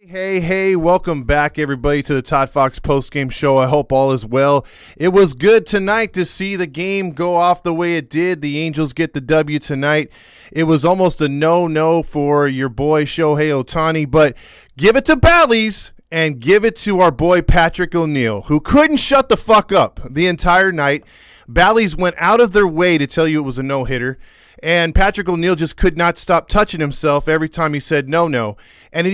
Hey, welcome back, everybody, to the Todd Fox postgame show. I hope all is well. It was good tonight to see the game go off the way it did. The Angels get the W tonight. It was almost a no for your boy Shohei Ohtani, but give it to Bally's and give it to our boy Patrick O'Neill, who couldn't shut the fuck up the entire night. Bally's went out of their way to tell you it was a no-hitter. And Patrick O'Neill just could not stop touching himself every time he said no. And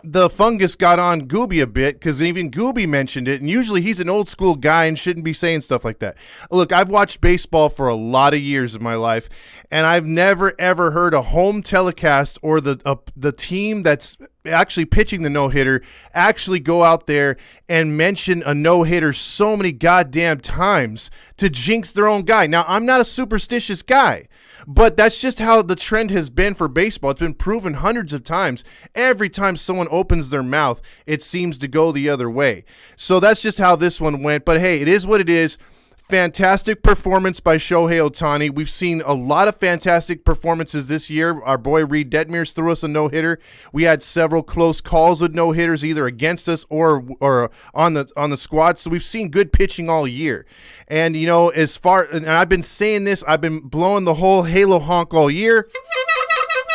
the fungus got on Gooby a bit because even Gooby mentioned it. And usually he's an old school guy and shouldn't be saying stuff like that. Look, I've watched baseball for a lot of years of my life, and I've never, ever heard a home telecast or the team that's actually pitching the no-hitter actually go out there and mention a no-hitter so many goddamn times to jinx their own guy. Now, I'm not a superstitious guy, but that's just how the trend has been for baseball. It's been proven hundreds of times. Every time someone opens their mouth, it seems to go the other way. So that's just how this one went. But hey, it is what it is. Fantastic performance by Shohei Ohtani. We've seen a lot of fantastic performances this year. Our boy Reed Detmers threw us a no-hitter. We had several close calls with no-hitters, either against us or on the squad. So we've seen good pitching all year. And you know, and I've been saying this, I've been blowing the whole Halo honk all year.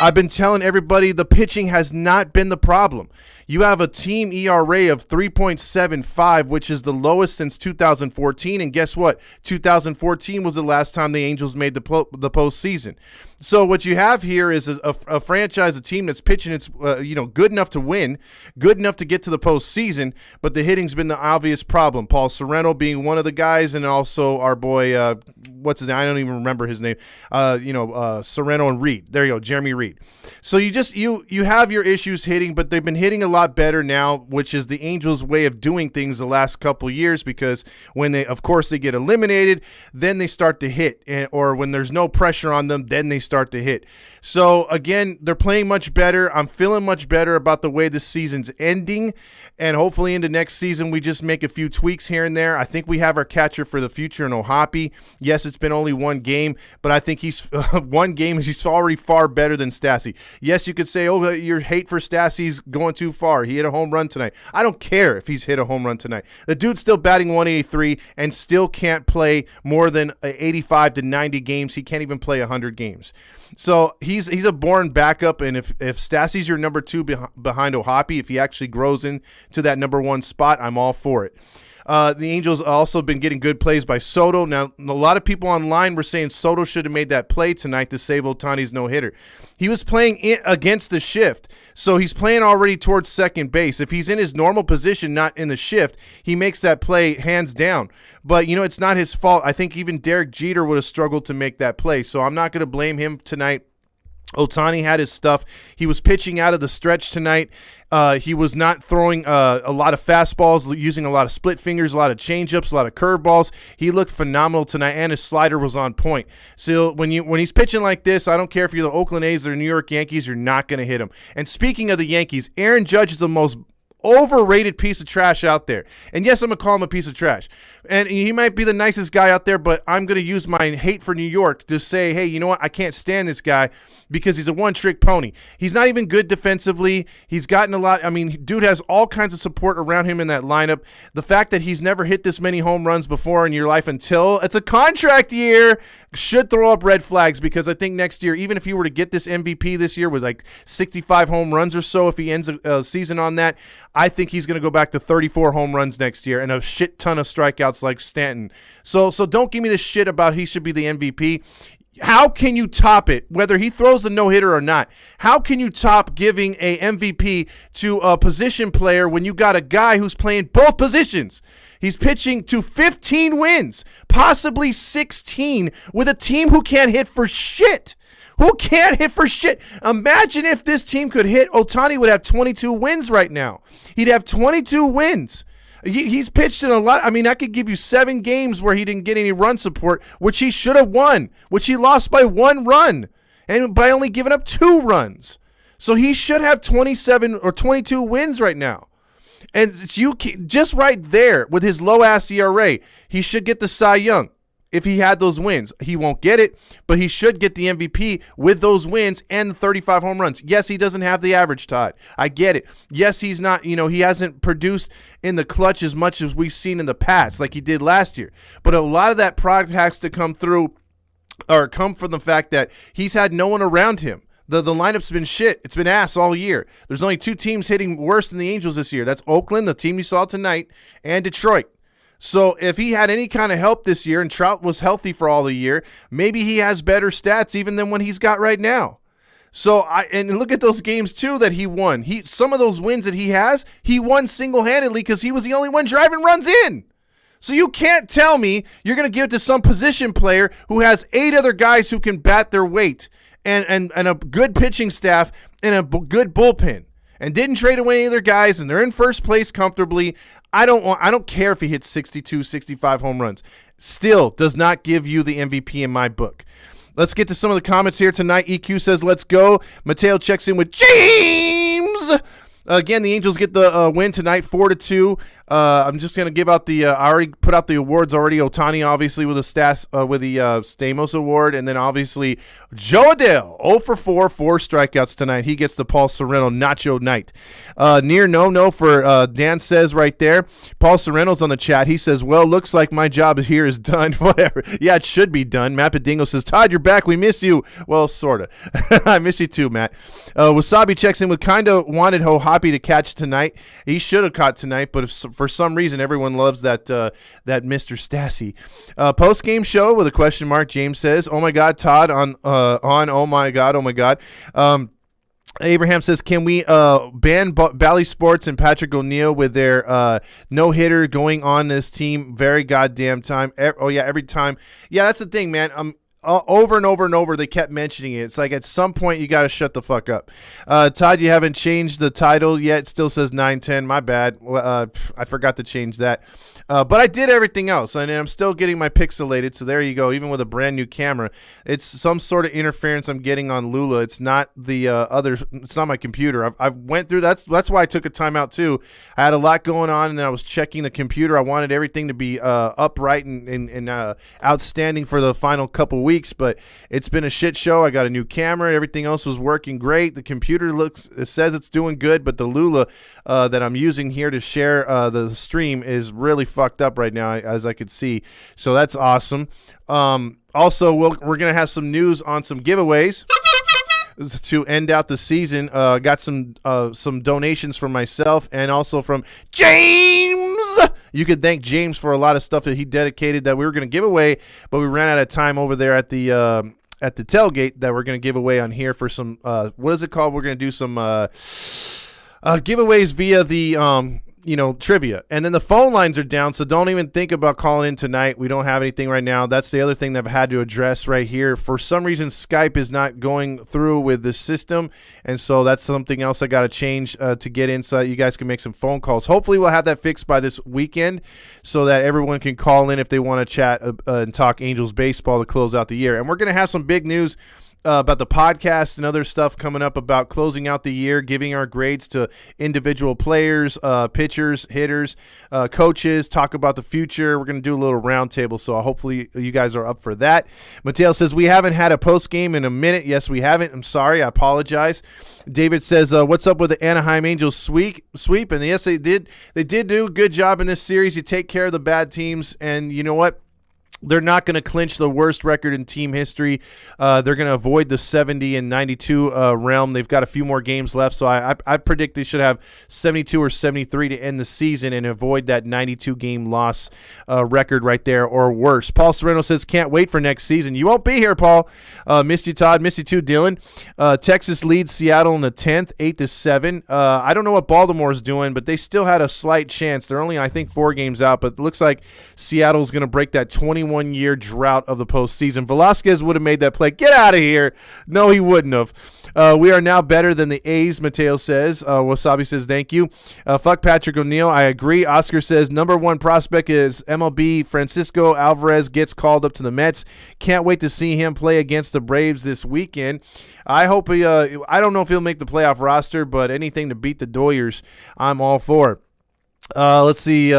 I've been telling everybody the pitching has not been the problem. You have a team ERA of 3.75, which is the lowest since 2014. And guess what? 2014 was the last time the Angels made the postseason. So what you have here is a franchise, a team that's pitching its, good enough to win, good enough to get to the postseason, but the hitting's been the obvious problem. Paul Sorrento being one of the guys, and also our boy, what's his name? I don't even remember his name. Sorrento and Reed. There you go, Jeremy Reed. So you have your issues hitting, but they've been hitting a lot better now, which is the Angels' way of doing things the last couple years, because when they get eliminated, then they start to hit, or when there's no pressure on them, then they start to hit. So again, they're playing much better. I'm feeling much better about the way this season's ending, and hopefully into next season we just make a few tweaks here and there. I think we have our catcher for the future in Ohhhhhttaaannnniiii. Yes, it's been only one game, but I think he's he's already far better than Stassi. Yes, you could say, oh, your hate for Stassi's going too far. He hit a home run tonight. I don't care if he's hit a home run tonight. The dude's still batting 183 and still can't play more than 85 to 90 games. He can't even play 100 games. So he's a born backup, and if Stassi's your number two behind Ohhhhhttaaannnniiii, if he actually grows into that number one spot, I'm all for it. The Angels also been getting good plays by Soto. Now, a lot of people online were saying Soto should have made that play tonight to save Ohtani's no-hitter. He was playing against the shift, so he's playing already towards second base. If he's in his normal position, not in the shift, he makes that play hands down. But, it's not his fault. I think even Derek Jeter would have struggled to make that play, so I'm not going to blame him tonight. Ohtani had his stuff. He was pitching out of the stretch tonight. He was not throwing a lot of fastballs, using a lot of split fingers, a lot of changeups, a lot of curveballs. He looked phenomenal tonight, and his slider was on point. So when he's pitching like this, I don't care if you're the Oakland A's or New York Yankees, you're not going to hit him. And speaking of the Yankees, Aaron Judge is the most overrated piece of trash out there. And yes, I'm going to call him a piece of trash. And he might be the nicest guy out there, but I'm going to use my hate for New York to say, hey, you know what? I can't stand this guy because he's a one-trick pony. He's not even good defensively. He's gotten a lot. I mean, dude has all kinds of support around him in that lineup. The fact that he's never hit this many home runs before in your life until it's a contract year should throw up red flags, because I think next year, even if he were to get this MVP this year with like 65 home runs or so, if he ends a season on that, I think he's going to go back to 34 home runs next year and a shit ton of strikeouts like Stanton. So don't give me this shit about he should be the MVP. How can you top it, whether he throws a no-hitter or not? How can you top giving a MVP to a position player when you got a guy who's playing both positions? He's pitching to 15 wins, possibly 16, with a team who can't hit for shit. Who can't hit for shit? Imagine if this team could hit. Ohtani would have 22 wins right now. He'd have 22 wins. He's pitched in a lot. I mean, I could give you 7 games where he didn't get any run support, which he should have won, which he lost by 1 run and by only giving up 2 runs. So he should have 27 or 22 wins right now. And it's just right there with his low-ass ERA, he should get the Cy Young. if he had those wins. He won't get it, but he should get the MVP with those wins and the 35 home runs. Yes, he doesn't have the average, Todd. I get it. Yes, he's not, he hasn't produced in the clutch as much as we've seen in the past like he did last year. But a lot of that product has to come through or come from the fact that he's had no one around him. The lineup's been shit. It's been ass all year. There's only 2 teams hitting worse than the Angels this year. That's Oakland, the team you saw tonight, and Detroit. So if he had any kind of help this year and Trout was healthy for all the year, maybe he has better stats even than what he's got right now. So and look at those games too that he won. Some of those wins that he won single-handedly because he was the only one driving runs in. So you can't tell me you're going to give it to some position player who has 8 other guys who can bat their weight and a good pitching staff and a good bullpen and didn't trade away any other guys and they're in first place comfortably. I don't care if he hits 62, 65 home runs. Still does not give you the MVP in my book. Let's get to some of the comments here tonight. EQ says, let's go. Mateo checks in with James. Again, the Angels get the win tonight, 4-2. I'm just going to give out I already put out the awards already. Ohtani, obviously, with the Stamos Award. And then, obviously, Joe Adell, 0 for 4 strikeouts tonight. He gets the Paul Sorrento Nacho Night. Near no for Dan says right there. Paul Sorrento's on the chat. He says, well, looks like my job here is done. Whatever. Yeah, it should be done. Matt Padingo says, Todd, you're back. We miss you. Well, sort of. I miss you too, Matt. Wasabi checks in with kind of wanted Hohappy to catch tonight. He should have caught tonight, but for some reason, everyone loves that Mr. Stassi. Post-game show with a question mark. James says, oh, my God, Todd, on oh, my God. Abraham says, can we ban Bally Sports and Patrick O'Neill with their no-hitter going on this team very goddamn time? Every time. Yeah, that's the thing, man. Over and over and over, they kept mentioning it. It's like at some point you got to shut the fuck up. Todd, you haven't changed the title yet. It still says 910. My bad. I forgot to change that. But I did everything else, and I'm still getting my pixelated. So there you go. Even with a brand new camera, it's some sort of interference I'm getting on Lula. It's not the other. It's not my computer. I went through. That's why I took a timeout too. I had a lot going on, and then I was checking the computer. I wanted everything to be upright and outstanding for the final couple weeks, but it's been a shit show. I got a new camera. Everything else was working great. The computer it says it's doing good, but the Lula that I'm using here to share the stream is really fucked up right now, as I could see. So that's awesome. Also, we're going to have some news on some giveaways to end out the season. Got some donations from myself and also from James. You could thank James for a lot of stuff that he dedicated that we were going to give away, but we ran out of time over there at the tailgate that we're going to give away on here for some what is it called? We're going to do some giveaways via the trivia. And then the phone lines are down, so don't even think about calling in tonight. We don't have anything right now. That's the other thing that I've had to address right here. For some reason, Skype is not going through with the system, and so that's something else I got to change to get in so that you guys can make some phone calls. Hopefully, we'll have that fixed by this weekend so that everyone can call in if they want to chat and talk Angels baseball to close out the year. And we're going to have some big news about the podcast and other stuff coming up about closing out the year, giving our grades to individual players, pitchers, hitters, coaches, talk about the future. We're going to do a little roundtable, so hopefully you guys are up for that. Mateo says, we haven't had a post game in a minute. Yes, we haven't. I'm sorry. I apologize. David says, what's up with the Anaheim Angels sweep? And yes, they did. They did do a good job in this series. You take care of the bad teams, and you know what? They're not going to clinch the worst record in team history. They're going to avoid the 70 and 92 realm. They've got a few more games left, so I predict they should have 72 or 73 to end the season and avoid that 92-game loss record right there or worse. Paul Sorrento says, can't wait for next season. You won't be here, Paul. Missed you, Todd. Missed you too, Dylan. Texas leads Seattle in the 10th, 8-7. I don't know what Baltimore's doing, but they still had a slight chance. They're only, I think, 4 games out, but it looks like Seattle's going to break that 21-year drought of the postseason. Velasquez would have made that play. Get out of here. No, he wouldn't have. We are now better than the A's, Mateo says. Wasabi says, thank you. Fuck Patrick O'Neill. I agree. Oscar says, number 1 prospect is MLB Francisco Alvarez gets called up to the Mets. Can't wait to see him play against the Braves this weekend. I hope he, I don't know if he'll make the playoff roster, but anything to beat the Doyers, I'm all for. Let's see.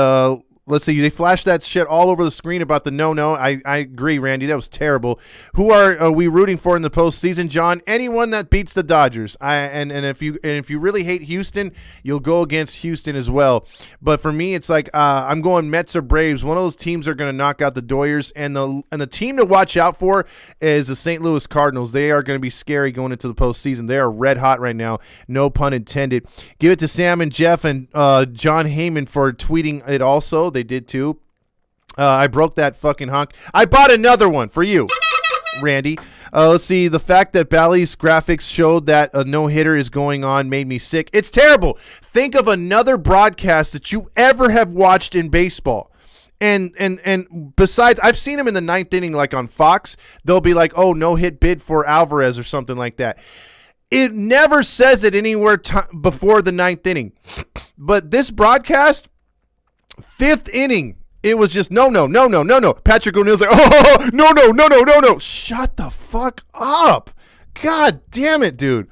let's see. They flashed that shit all over the screen about the no. I agree, Randy. That was terrible. Who are we rooting for in the postseason, John? Anyone that beats the Dodgers. And if you really hate Houston, you'll go against Houston as well. But for me, it's like I'm going Mets or Braves. One of those teams are going to knock out the Doyers, and the team to watch out for is the St. Louis Cardinals. They are going to be scary going into the postseason. They are red hot right now. No pun intended. Give it to Sam and Jeff and John Heyman for tweeting it also. They did too. I broke that fucking honk. I bought another one for you, Randy. Let's see. The fact that Bally's graphics showed that a no-hitter is going on made me sick. It's terrible. Think of another broadcast that you ever have watched in baseball. And besides, I've seen him in the ninth inning, like on Fox. They'll be like, oh, no-hit bid for Alvarez or something like that. It never says it anywhere before the ninth inning. But this broadcast, fifth inning, it was just no. Patrick O'Neill's like, oh, no. Shut the fuck up. God damn it, dude.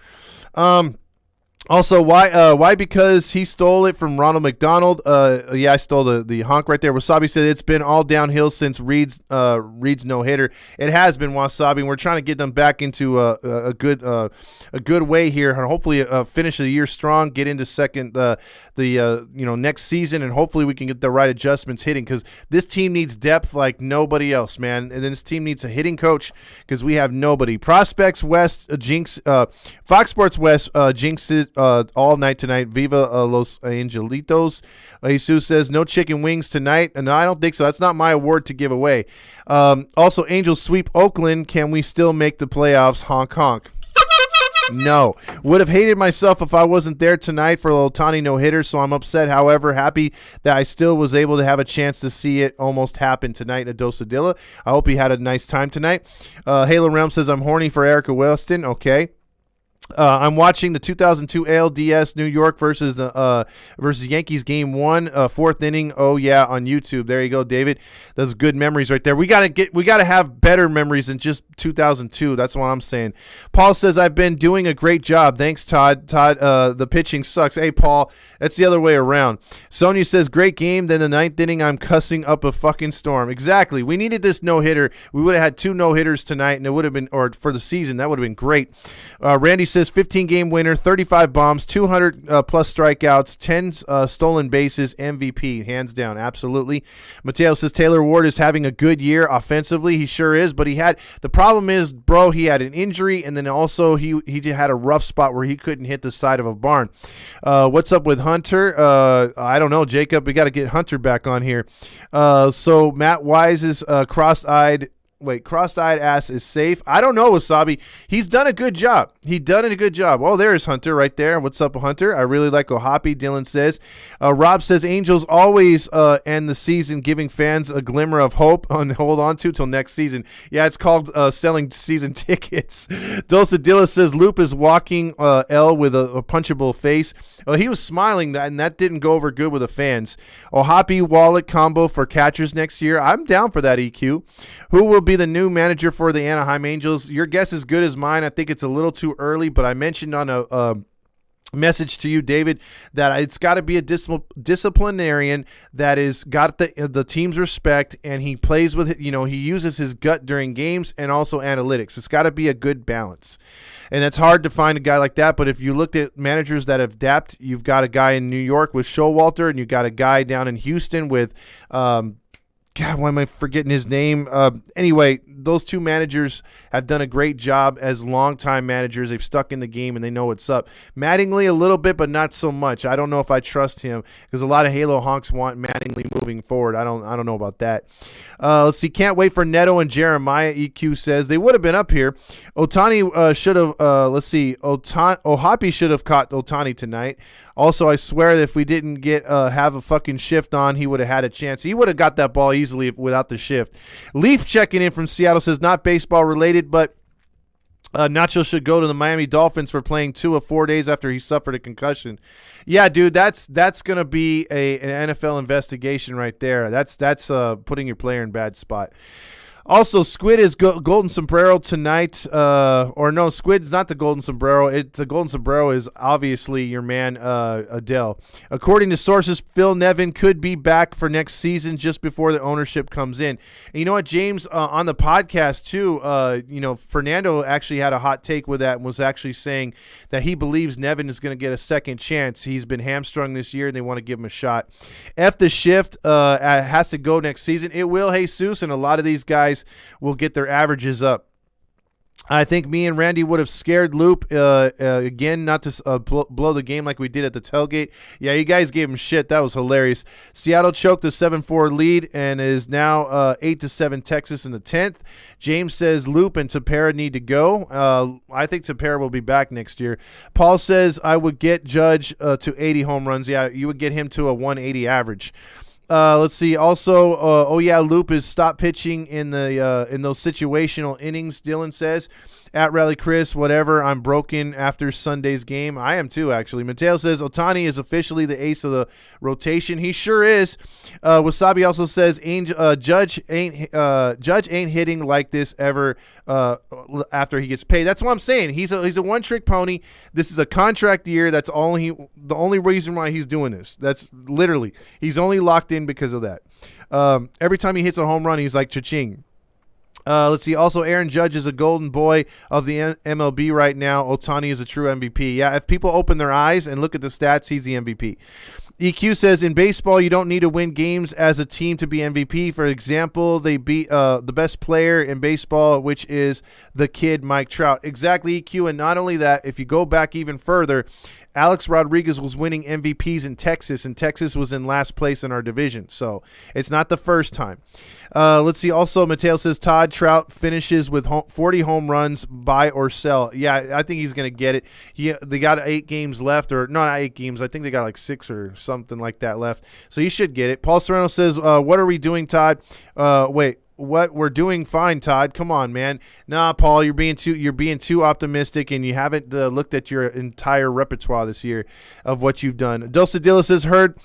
Also, why? Because he stole it from Ronald McDonald. Yeah, I stole the honk right there. Wasabi said it's been all downhill since Reed's no hitter. It has been, Wasabi. And we're trying to get them back into a good way here, and hopefully finish the year strong, get into next season, and hopefully we can get the right adjustments hitting, because this team needs depth like nobody else, man. And then this team needs a hitting coach because we have nobody. Prospects West jinx. Fox Sports West jinxes all night tonight. Viva Los Angelitos. Jesus says no chicken wings tonight. No, I don't think so. That's not my award to give away. Also, Angels sweep Oakland. Can we still make the playoffs? Honk honk. No. Would have hated myself if I wasn't there tonight for Ohtani no-hitter, so I'm upset. However, happy that I still was able to have a chance to see it almost happen tonight at Dosadilla. I hope he had a nice time tonight. Halo Realm says I'm horny for Erica Weston. Okay. I'm watching the 2002 ALDS New York versus Yankees game 1, fourth inning. Oh yeah, on YouTube. There you go, David. Those good memories right there. We gotta have better memories than just 2002. That's what I'm saying. Paul says I've been doing a great job. Thanks, Todd. Todd, the pitching sucks. Hey, Paul, that's the other way around. Sonia says great game. Then the ninth inning, I'm cussing up a fucking storm. Exactly. We needed this no hitter. We would have had 2 no hitters tonight, and it would have been, or for the season, that would have been great. Randy says 15-game winner, 35 bombs, 200 plus strikeouts, 10 stolen bases, MVP, hands down, absolutely. Mateo says Taylor Ward is having a good year offensively. He sure is, but the problem is, bro, he had an injury, and then also he had a rough spot where he couldn't hit the side of a barn. What's up with Hunter? I don't know, Jacob. We got to get Hunter back on here. So Matt Wise is cross-eyed ass is safe. I don't know, Wasabi. He's done a good job. Oh, there's Hunter right there. What's up, Hunter? I really like Ohhhhhttaaannnniiii, Dylan says. Rob says Angels always end the season giving fans a glimmer of hope and hold on to till next season. Yeah, it's called selling season tickets. Dosadilla says Loop is walking L with a punchable face. He was smiling, and that didn't go over good with the fans. Ohhhhhttaaannnniiii wallet combo for catchers next year. I'm down for that, EQ. Who will be the new manager for the Anaheim Angels? Your guess is good as mine. I think it's a little too early, but I mentioned on a message to you, David, that it's got to be a disciplinarian that is got the team's respect, and he plays with it. He uses his gut during games and also analytics. It's got to be a good balance, and it's hard to find a guy like that. But if you looked at managers that have adapted, you've got a guy in New York with Showalter, and you've got a guy down in Houston with God, why am I forgetting his name? Anyway, those 2 managers have done a great job as longtime managers. They've stuck in the game, and they know what's up. Mattingly a little bit, but not so much. I don't know if I trust him, because a lot of Halo honks want Mattingly moving forward. I don't know about that. Let's see. Can't wait for Neto and Jeremiah. EQ says they would have been up here. Ohtani should have. Let's see. Ohhhhhttaaannnniiii should have caught Ohtani tonight. Also, I swear that if we didn't have a fucking shift on, he would have had a chance. He would have got that ball easily without the shift. Leaf checking in from Seattle says not baseball related, but Nacho should go to the Miami Dolphins for playing 2 of 4 days after he suffered a concussion. Yeah, dude, that's going to be an NFL investigation right there. That's putting your player in bad spot. Also, Squid is Golden Sombrero tonight. Or no, Squid's not the Golden Sombrero. The Golden Sombrero is obviously your man, Adele. According to sources, Phil Nevin could be back for next season just before the ownership comes in. And you know what, James, on the podcast too, Fernando actually had a hot take with that and was actually saying that he believes Nevin is going to get a second chance. He's been hamstrung this year and they want to give him a shot. F the shift has to go next season. It will, Jesus, and a lot of these guys will get their averages up. I think me and Randy would have scared Loop again, not to blow the game like we did at the tailgate. Yeah, you guys gave him shit. That was hilarious. Seattle choked a 7-4 lead and is now 8-7 Texas in the 10th. James says Loop and Tapera need to go. I think Tapera will be back next year. Paul says I would get Judge to 80 home runs. Yeah, you would get him to a 180 average. Let's see. Also, Loop is stop pitching in those situational innings. Dylan says, at Rally Chris, whatever. I'm broken after Sunday's game. I am too, actually. Mateo says Ohtani is officially the ace of the rotation. He sure is. Wasabi also says Judge ain't hitting like this ever after he gets paid. That's what I'm saying. He's a one-trick pony. This is a contract year. That's the only reason why he's doing this. That's literally, he's only locked in because of that. Every time he hits a home run, he's like cha-ching. Let's see. Also, Aaron Judge is a golden boy of the MLB right now. Ohtani is a true MVP. Yeah, if people open their eyes and look at the stats, he's the MVP. EQ says, in baseball, you don't need to win games as a team to be MVP. For example, they beat the best player in baseball, which is the kid Mike Trout. Exactly, EQ. And not only that, if you go back even further, Alex Rodriguez was winning MVPs in Texas, and Texas was in last place in our division. So it's not the first time. Let's see. Also, Mateo says Todd Trout finishes with 40 home runs, buy or sell. Yeah, I think he's going to get it. They got 8 games left, or no, not 8 games. I think they got like 6 or something like that left. So he should get it. Paul Serrano says, what are we doing, Todd? What we're doing fine, Todd. Come on, man. Nah, Paul, you're being too optimistic, and you haven't looked at your entire repertoire this year of what you've done. Dosadilla says, heard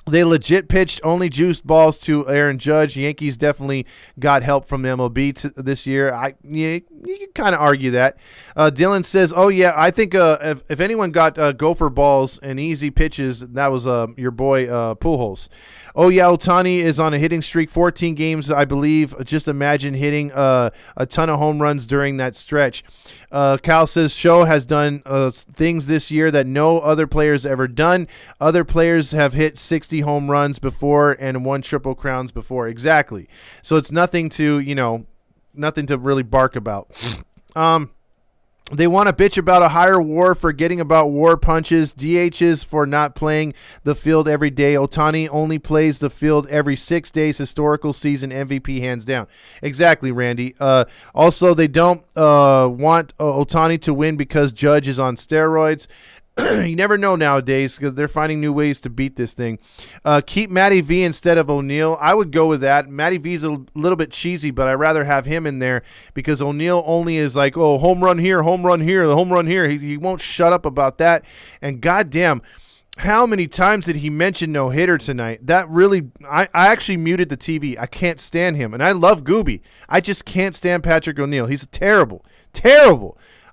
they legit pitched only juiced balls to Aaron Judge. Yankees definitely got help from the MLB this year. You can kind of argue that. Dylan says, oh, yeah, I think if anyone got gopher balls and easy pitches, that was your boy Pujols. Oh, yeah, Ohtani is on a hitting streak, 14 games, I believe. Just imagine hitting a ton of home runs during that stretch. Cal says Show has done things this year that no other players ever done. Other players have hit 60 home runs before and won Triple Crowns before. Exactly. So it's nothing to really bark about. They want to bitch about a higher WAR, forgetting about WAR punches, DHs for not playing the field every day. Ohtani only plays the field every 6 days. Historical season MVP hands down. Exactly, Randy. Also, they don't want Ohtani to win because Judge is on steroids. You never know nowadays because they're finding new ways to beat this thing. Keep Matty V instead of O'Neill. I would go with that. Matty V's a little bit cheesy, but I'd rather have him in there because O'Neill only is like, oh, home run here, home run here, the home run here. He won't shut up about that. And goddamn, how many times did he mention no-hitter tonight? That really, I actually muted the TV. I can't stand him. And I love Gooby. I just can't stand Patrick O'Neill. He's terrible.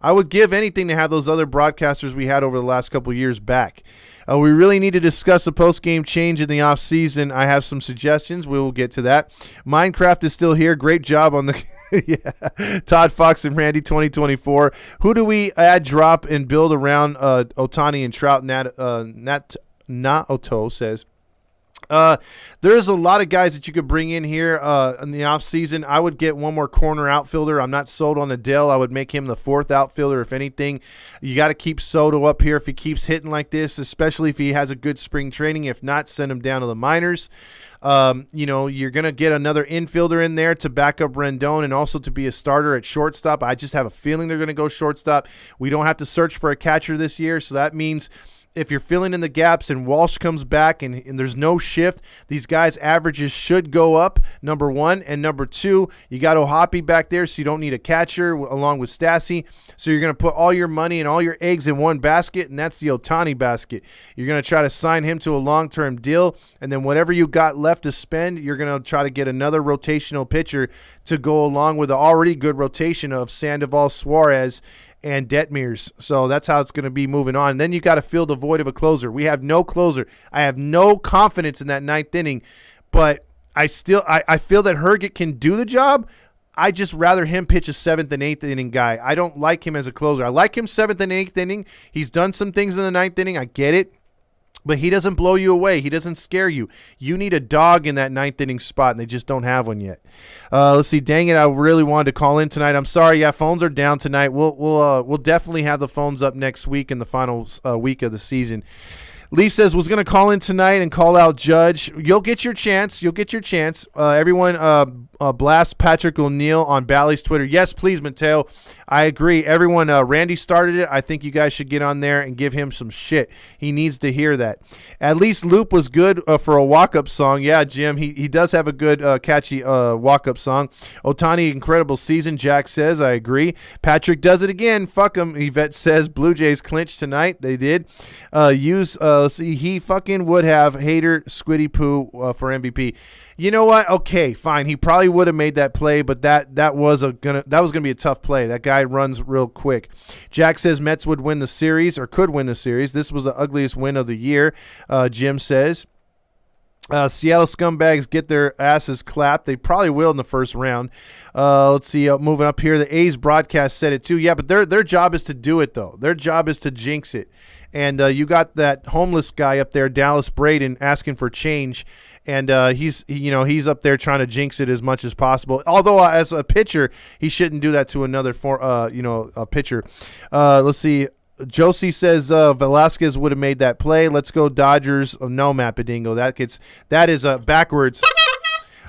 I would give anything to have those other broadcasters we had over the last couple of years back. We really need to discuss a post-game change in the offseason. I have some suggestions. We will get to that. Minecraft is still here. Great job on the yeah. Todd Fox and Randy 2024. Who do we add, drop, and build around Ohtani and Trout? Naoto says. There's a lot of guys that you could bring in here in the offseason. I would get one more corner outfielder. I'm not sold on Adele. I would make him the 4th outfielder, if anything. You got to keep Soto up here if he keeps hitting like this, especially if he has a good spring training. If not, send him down to the minors. You're going to get another infielder in there to back up Rendon and also to be a starter at shortstop. I just have a feeling they're going to go shortstop. We don't have to search for a catcher this year, so that means if you're filling in the gaps and Walsh comes back and there's no shift, these guys' averages should go up, number one. And number two, you got Ohhhhhttaaannnniiii back there, so you don't need a catcher along with Stassi. So you're going to put all your money and all your eggs in one basket, and that's the Ohtani basket. You're going to try to sign him to a long-term deal, and then whatever you got left to spend, you're going to try to get another rotational pitcher to go along with the already good rotation of Sandoval, Suarez, and Detmers. So that's how it's going to be moving on. And then you got to fill the void of a closer. We have no closer. I have no confidence in that ninth inning, but I feel that Herget can do the job. I just rather him pitch a seventh and eighth inning guy. I don't like him as a closer. I like him seventh and eighth inning. He's done some things in the ninth inning. I get it. But he doesn't blow you away. He doesn't scare you. You need a dog in that ninth inning spot, and they just don't have one yet. Let's see. Dang it! I really wanted to call in tonight. I'm sorry. Yeah, phones are down tonight. We'll definitely have the phones up next week in the final week of the season. Leaf says was going to call in tonight and call out Judge. You'll get your chance. Everyone blast Patrick O'Neill on Bally's Twitter. Yes, please, Mateo. I agree. Everyone, Randy started it. I think you guys should get on there and give him some shit. He needs to hear that. At least Loop was good for a walk-up song. Yeah, Jim, he does have a good, catchy walk-up song. Ohtani, incredible season, Jack says. I agree. Patrick does it again. Fuck him. Yvette says Blue Jays clinched tonight. They did. Let's see, he fucking would have Hater Squiddy Poo for MVP. You know what? Okay, fine. He probably would have made that play, but that was gonna be a tough play. That guy runs real quick. Jack says Mets would win the series or could win the series. This was the ugliest win of the year. Jim says. Seattle scumbags get their asses clapped. They probably will in the first round. Let's see. Moving up here, the A's broadcast said it too. Yeah, but their job is to do it though. Their job is to jinx it. And you got that homeless guy up there, Dallas Braden, asking for change. And he's up there trying to jinx it as much as possible. Although as a pitcher, he shouldn't do that to another a pitcher. Let's see. Josie says Velasquez would have made that play. Let's go Dodgers. Oh, no, Matt Bedingo. That is backwards.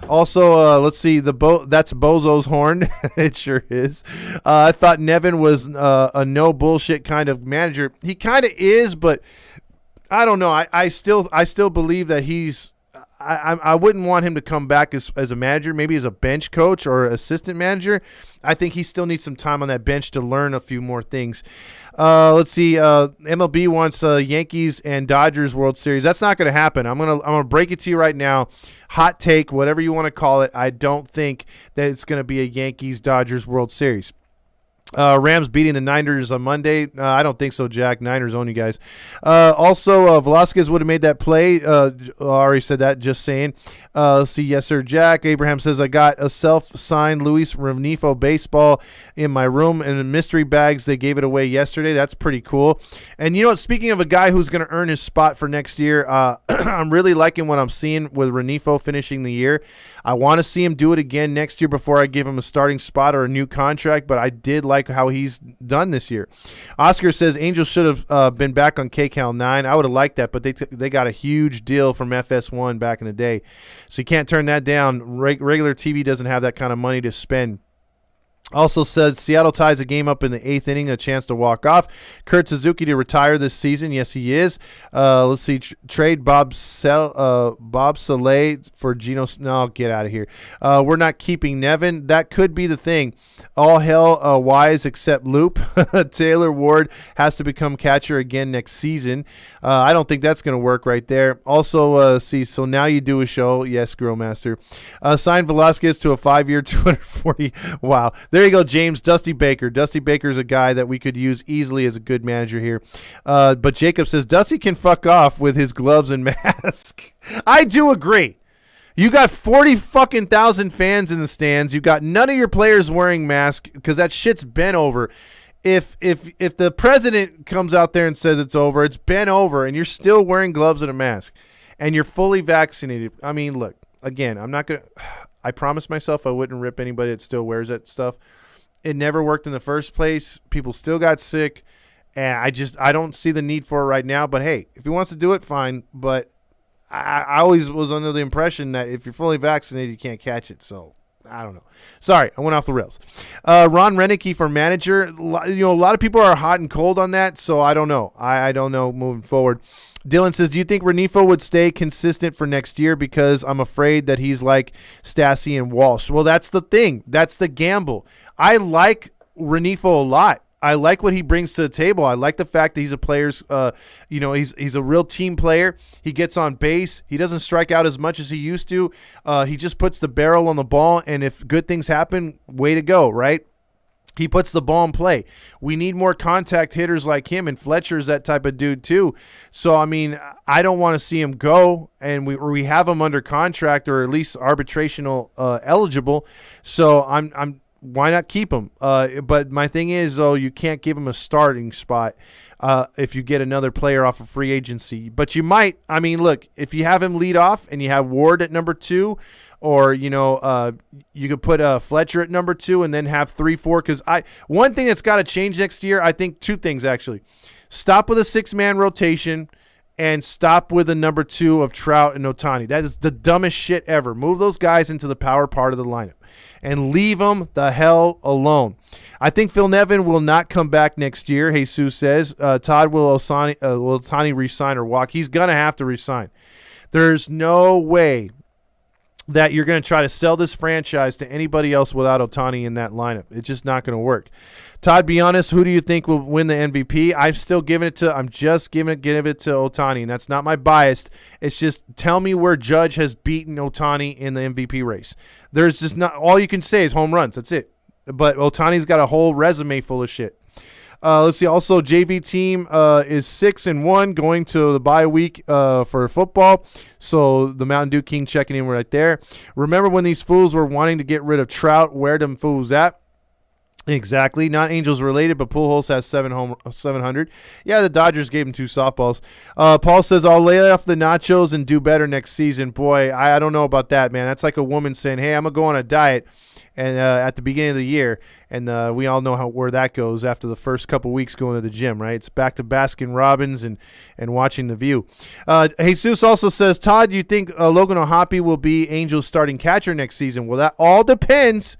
Also, let's see. That's Bozo's horn. It sure is. I thought Nevin was a no bullshit kind of manager. He kind of is, but I don't know. I still believe that he's. I wouldn't want him to come back as a manager, maybe as a bench coach or assistant manager. I think he still needs some time on that bench to learn a few more things. Let's see. MLB wants Yankees and Dodgers World Series. That's not going to happen. I'm gonna break it to you right now. Hot take, whatever you want to call it. I don't think that it's going to be a Yankees Dodgers World Series. Rams beating the Niners on Monday. I don't think so, Jack. Niners own you guys. Also, Velasquez would have made that play. I already said that, just saying. Let's see. Yes, sir, Jack. Abraham says, I got a self-signed Luis Renifo baseball in my room, and the mystery bags, they gave it away yesterday. That's pretty cool. And, you know what, speaking of a guy who's going to earn his spot for next year, I'm really liking what I'm seeing with Renifo finishing the year. I want to see him do it again next year before I give him a starting spot or a new contract, but I did like how he's done this year. Oscar says Angels should have been back on KCAL 9. I would have liked that, but they got a huge deal from FS1 back in the day. So you can't turn that down. Regular TV doesn't have that kind of money to spend. Also said Seattle ties a game up in the 8th inning, a chance to walk off. Kurt Suzuki to retire this season. Yes, he is. Let's see. Trade Bob Saleh for Geno. No, get out of here. We're not keeping Nevin. That could be the thing. All hell wise except Loop. Taylor Ward has to become catcher again next season. I don't think that's going to work right there. Also, see, so now you do a show. Yes, Grillmaster. Signed Velasquez to a 5-year, 240. Wow. There you go, James. Dusty Baker. Dusty Baker's a guy that we could use easily as a good manager here. But Jacob says Dusty can fuck off with his gloves and mask. I do agree. You got 40 fucking thousand fans in the stands. You got none of your players wearing masks because that shit's been over. If the president comes out there and says it's over, it's been over, and you're still wearing gloves and a mask, and you're fully vaccinated. I mean, look, again, I'm not gonna. I promised myself I wouldn't rip anybody that still wears that stuff. It never worked in the first place. People still got sick, and I don't see the need for it right now. But hey, if he wants to do it, fine. But I always was under the impression that if you're fully vaccinated, you can't catch it. So I don't know. Sorry, I went off the rails. Ron Renicky for manager. A lot of people are hot and cold on that, so I don't know. I don't know moving forward. Dylan says, do you think Renifo would stay consistent for next year? Because I'm afraid that he's like Stassi and Walsh. Well, that's the thing. That's the gamble. I like Renifo a lot. I like what he brings to the table. I like the fact that he's a player's, he's a real team player. He gets on base. He doesn't strike out as much as he used to. He just puts the barrel on the ball, and if good things happen, way to go, right? He puts the ball in play. We need more contact hitters like him, and Fletcher's that type of dude too. So, I mean, I don't want to see him go, and we have him under contract or at least arbitrational eligible. So why not keep him? But my thing is, though, you can't give him a starting spot if you get another player off of free agency. But you might. I mean, look, if you have him lead off and you have Ward at number 2, or, you could put Fletcher at number 2 and then have 3, 4. Because one thing that's got to change next year, I think 2 things, actually. Stop with a 6-man rotation and stop with a number 2 of Trout and Ohtani. That is the dumbest shit ever. Move those guys into the power part of the lineup and leave them the hell alone. I think Phil Nevin will not come back next year, Jesus says. Todd, will Ohtani resign or walk? He's going to have to resign. There's no way that you're going to try to sell this franchise to anybody else without Ohtani in that lineup. It's just not going to work. Todd, be honest, who do you think will win the MVP? I'm just giving it to Ohtani, and that's not my bias. It's just tell me where Judge has beaten Ohtani in the MVP race. There's just not, all you can say is home runs. That's it. But Ohtani's got a whole resume full of shit. Let's see. Also, JV team is 6-1 going to the bye week for football. So the Mountain Dew King checking in right there. Remember when these fools were wanting to get rid of Trout? Where them fools at? Exactly. Not Angels related, but Pujols has 700. Yeah, the Dodgers gave him 2 softballs. Paul says, I'll lay off the nachos and do better next season. Boy, I don't know about that, man. That's like a woman saying, hey, I'm going to go on a diet and at the beginning of the year. And we all know where that goes after the first couple weeks going to the gym, right? It's back to Baskin Robbins and watching The View. Jesus also says, Todd, you think Logan O'Hoppe will be Angels starting catcher next season? Well, that all depends.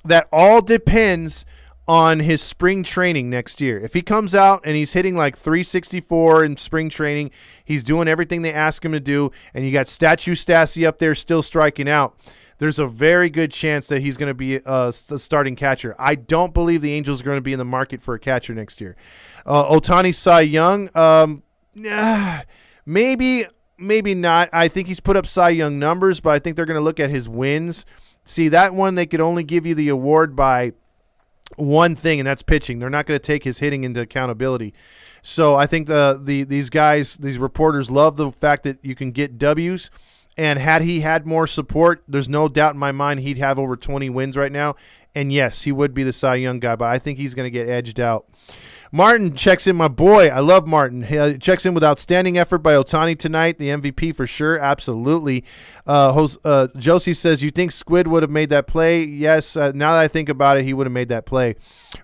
That all depends on his spring training next year. If he comes out and he's hitting like 364 in spring training, he's doing everything they ask him to do, and you got Statue Stassi up there still striking out, there's a very good chance that he's going to be the starting catcher. I don't believe the Angels are going to be in the market for a catcher next year. Ohtani Cy Young, maybe not. I think he's put up Cy Young numbers, but I think they're going to look at his wins. See, that one, they could only give you the award by one thing, and that's pitching. They're not going to take his hitting into accountability. So I think these guys, these reporters love the fact that you can get W's. And had he had more support, there's no doubt in my mind he'd have over 20 wins right now. And, yes, he would be the Cy Young guy, but I think he's going to get edged out. Martin checks in, my boy. I love Martin. He checks in with outstanding effort by Ohtani tonight. The MVP for sure. Absolutely. Josie says, you think Squid would have made that play? Yes. Now that I think about it, he would have made that play.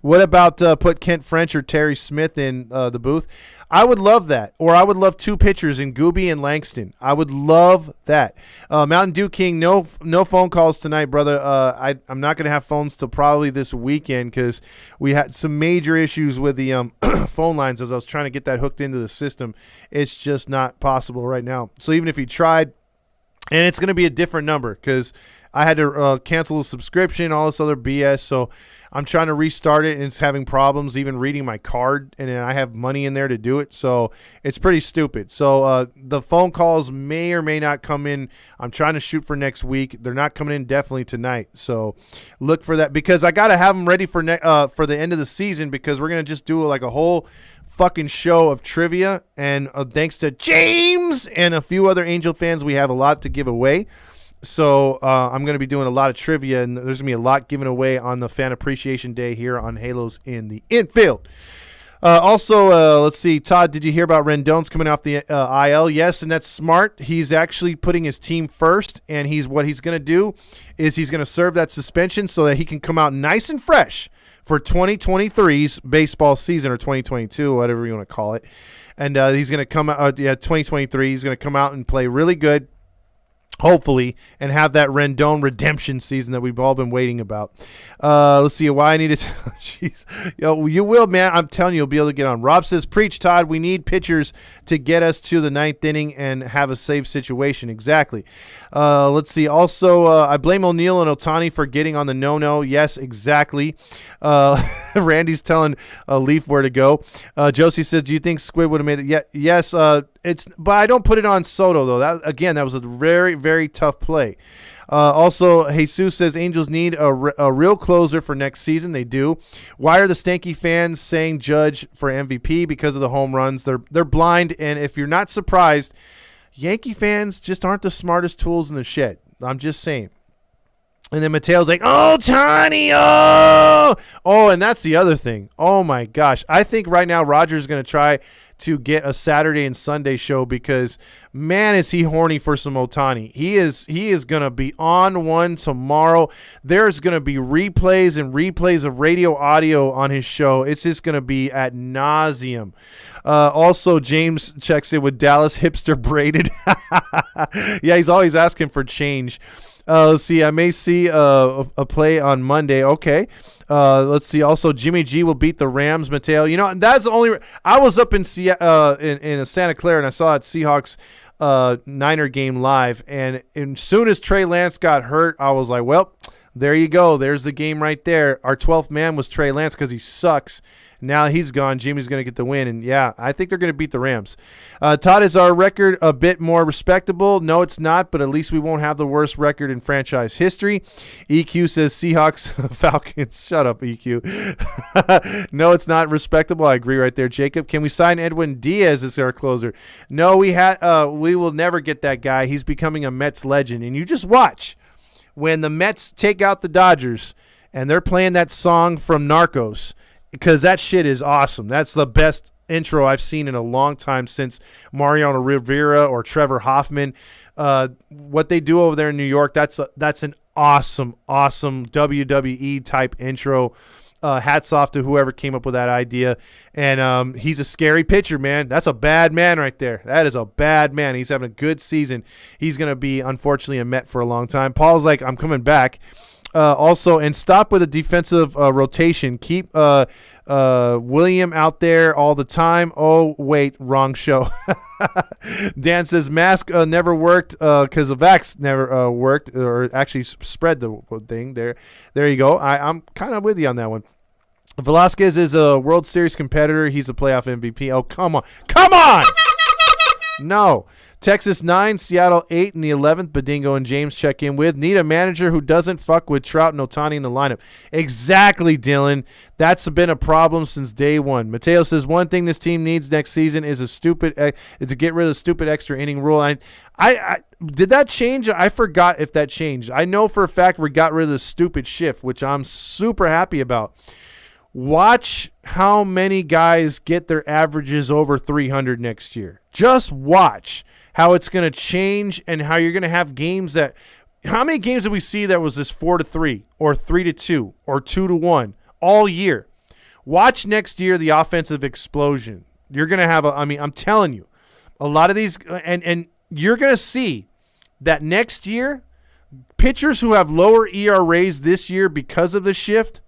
What about put Kent French or Terry Smith in the booth? I would love that. Or I would love 2 pitchers in Gooby and Langston. I would love that. Mountain Dew King, no phone calls tonight, brother. I'm not going to have phones till probably this weekend because we had some major issues with the phone lines as I was trying to get that hooked into the system. It's just not possible right now. So even if you tried, and it's going to be a different number because I had to cancel the subscription, all this other BS. So I'm trying to restart it, and it's having problems even reading my card, and then I have money in there to do it. So it's pretty stupid. So the phone calls may or may not come in. I'm trying to shoot for next week. They're not coming in definitely tonight. So look for that because I got to have them ready for the end of the season because we're going to just do like a whole fucking show of trivia. And thanks to James and a few other Angel fans, we have a lot to give away. So I'm going to be doing a lot of trivia, and there's going to be a lot given away on the Fan Appreciation Day here on Halos in the Infield. Also, let's see. Todd, did you hear about Rendon's coming off the IL? Yes, and that's smart. He's actually putting his team first, and what he's going to do is he's going to serve that suspension so that he can come out nice and fresh for 2023's baseball season, or 2022, whatever you want to call it. And he's going to come out, 2023. He's going to come out and play really good. hopefully, and have that Rendon redemption season that we've all been waiting about. Let's see why I need it. Jeez, you will, man. I'm telling you, you'll be able to get on. Rob says, "Preach, Todd. We need pitchers to get us to the ninth inning and have a safe situation." Exactly. Let's see. Also, I blame O'Neill and Ohtani for getting on the no-no. Yes, exactly. Randy's telling Leaf where to go. Josie says, "Do you think Squid would have made it?" Yeah, yes. But I don't put it on Soto though. That was a very, very tough play. Also, Jesus says Angels need a real closer for next season. They do. Why are the stanky fans saying Judge for MVP? Because of the home runs. They're blind, and if you're not surprised, Yankee fans just aren't the smartest tools in the shed. I'm just saying. And then Mateo's like, "Oh, Tiny, oh!" Oh, and that's the other thing. Oh, my gosh. I think right now Roger's going to try to get a Saturday and Sunday show because, man, is he horny for some Ohtani. He is going to be on one tomorrow. There's going to be replays and replays of radio audio on his show. It's just going to be ad nauseum. Also, James checks in with Dallas hipster braided. Yeah, he's always asking for change. Let's see. I may see a play on Monday. Okay. Let's see. Also, Jimmy G will beat the Rams. Mateo. That's the only. I was up in Santa Clara and I saw that Seahawks Niner game live. And as soon as Trey Lance got hurt, I was like, well, there you go. There's the game right there. Our 12th man was Trey Lance because he sucks. Now he's gone. Jimmy's going to get the win. And, yeah, I think they're going to beat the Rams. Todd, is our record a bit more respectable? No, it's not, but at least we won't have the worst record in franchise history. EQ says Seahawks, Falcons. Shut up, EQ. No, it's not respectable. I agree right there, Jacob. Can we sign Edwin Diaz as our closer? No, we will never get that guy. He's becoming a Mets legend. And you just watch when the Mets take out the Dodgers and they're playing that song from Narcos, because that shit is awesome. That's the best intro I've seen in a long time since Mariano Rivera or Trevor Hoffman. What they do over there in New York, that's an awesome, awesome WWE type intro. Hats off to whoever came up with that idea. And he's a scary pitcher, man. That's a bad man right there. That is a bad man. He's having a good season. He's going to be, unfortunately, a Met for a long time. Paul's like, I'm coming back. Also, and stop with the defensive rotation. Keep William out there all the time. Oh, wait, wrong show. Dan says mask never worked because the vax never worked or actually spread the thing. There you go. I'm kind of with you on that one. Velasquez is a World Series competitor. He's a playoff MVP. Oh, come on. Come on! No. Texas 9, Seattle 8 in the 11th. Badingo and James check in with. Need a manager who doesn't fuck with Trout and Ohtani in the lineup. Exactly, Dylan. That's been a problem since day one. Mateo says one thing this team needs next season is to get rid of the stupid extra inning rule. I did that change? I forgot if that changed. I know for a fact we got rid of the stupid shift, which I'm super happy about. Watch how many guys get their averages over 300 next year. Just watch how it's going to change and how you're going to have games that – how many games did we see that was this 4-3 or 3-2 or 2-1 all year? Watch next year the offensive explosion. You're going to have – I'm telling you, a lot of these – and you're going to see that next year, pitchers who have lower ERAs this year because of the shift,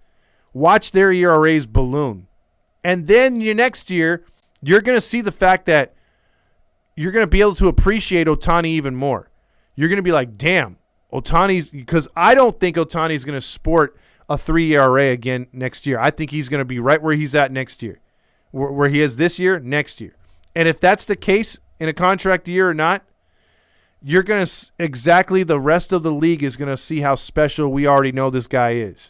watch their ERAs balloon. And then next year, you're going to see the fact that you're going to be able to appreciate Ohtani even more. You're going to be like, damn, Ohtani's – because I don't think Ohtani's going to sport a 3 ERA again next year. I think he's going to be right where he's at next year. Where he is this year, next year. And if that's the case in a contract year or not, you're going to – exactly the rest of the league is going to see how special we already know this guy is.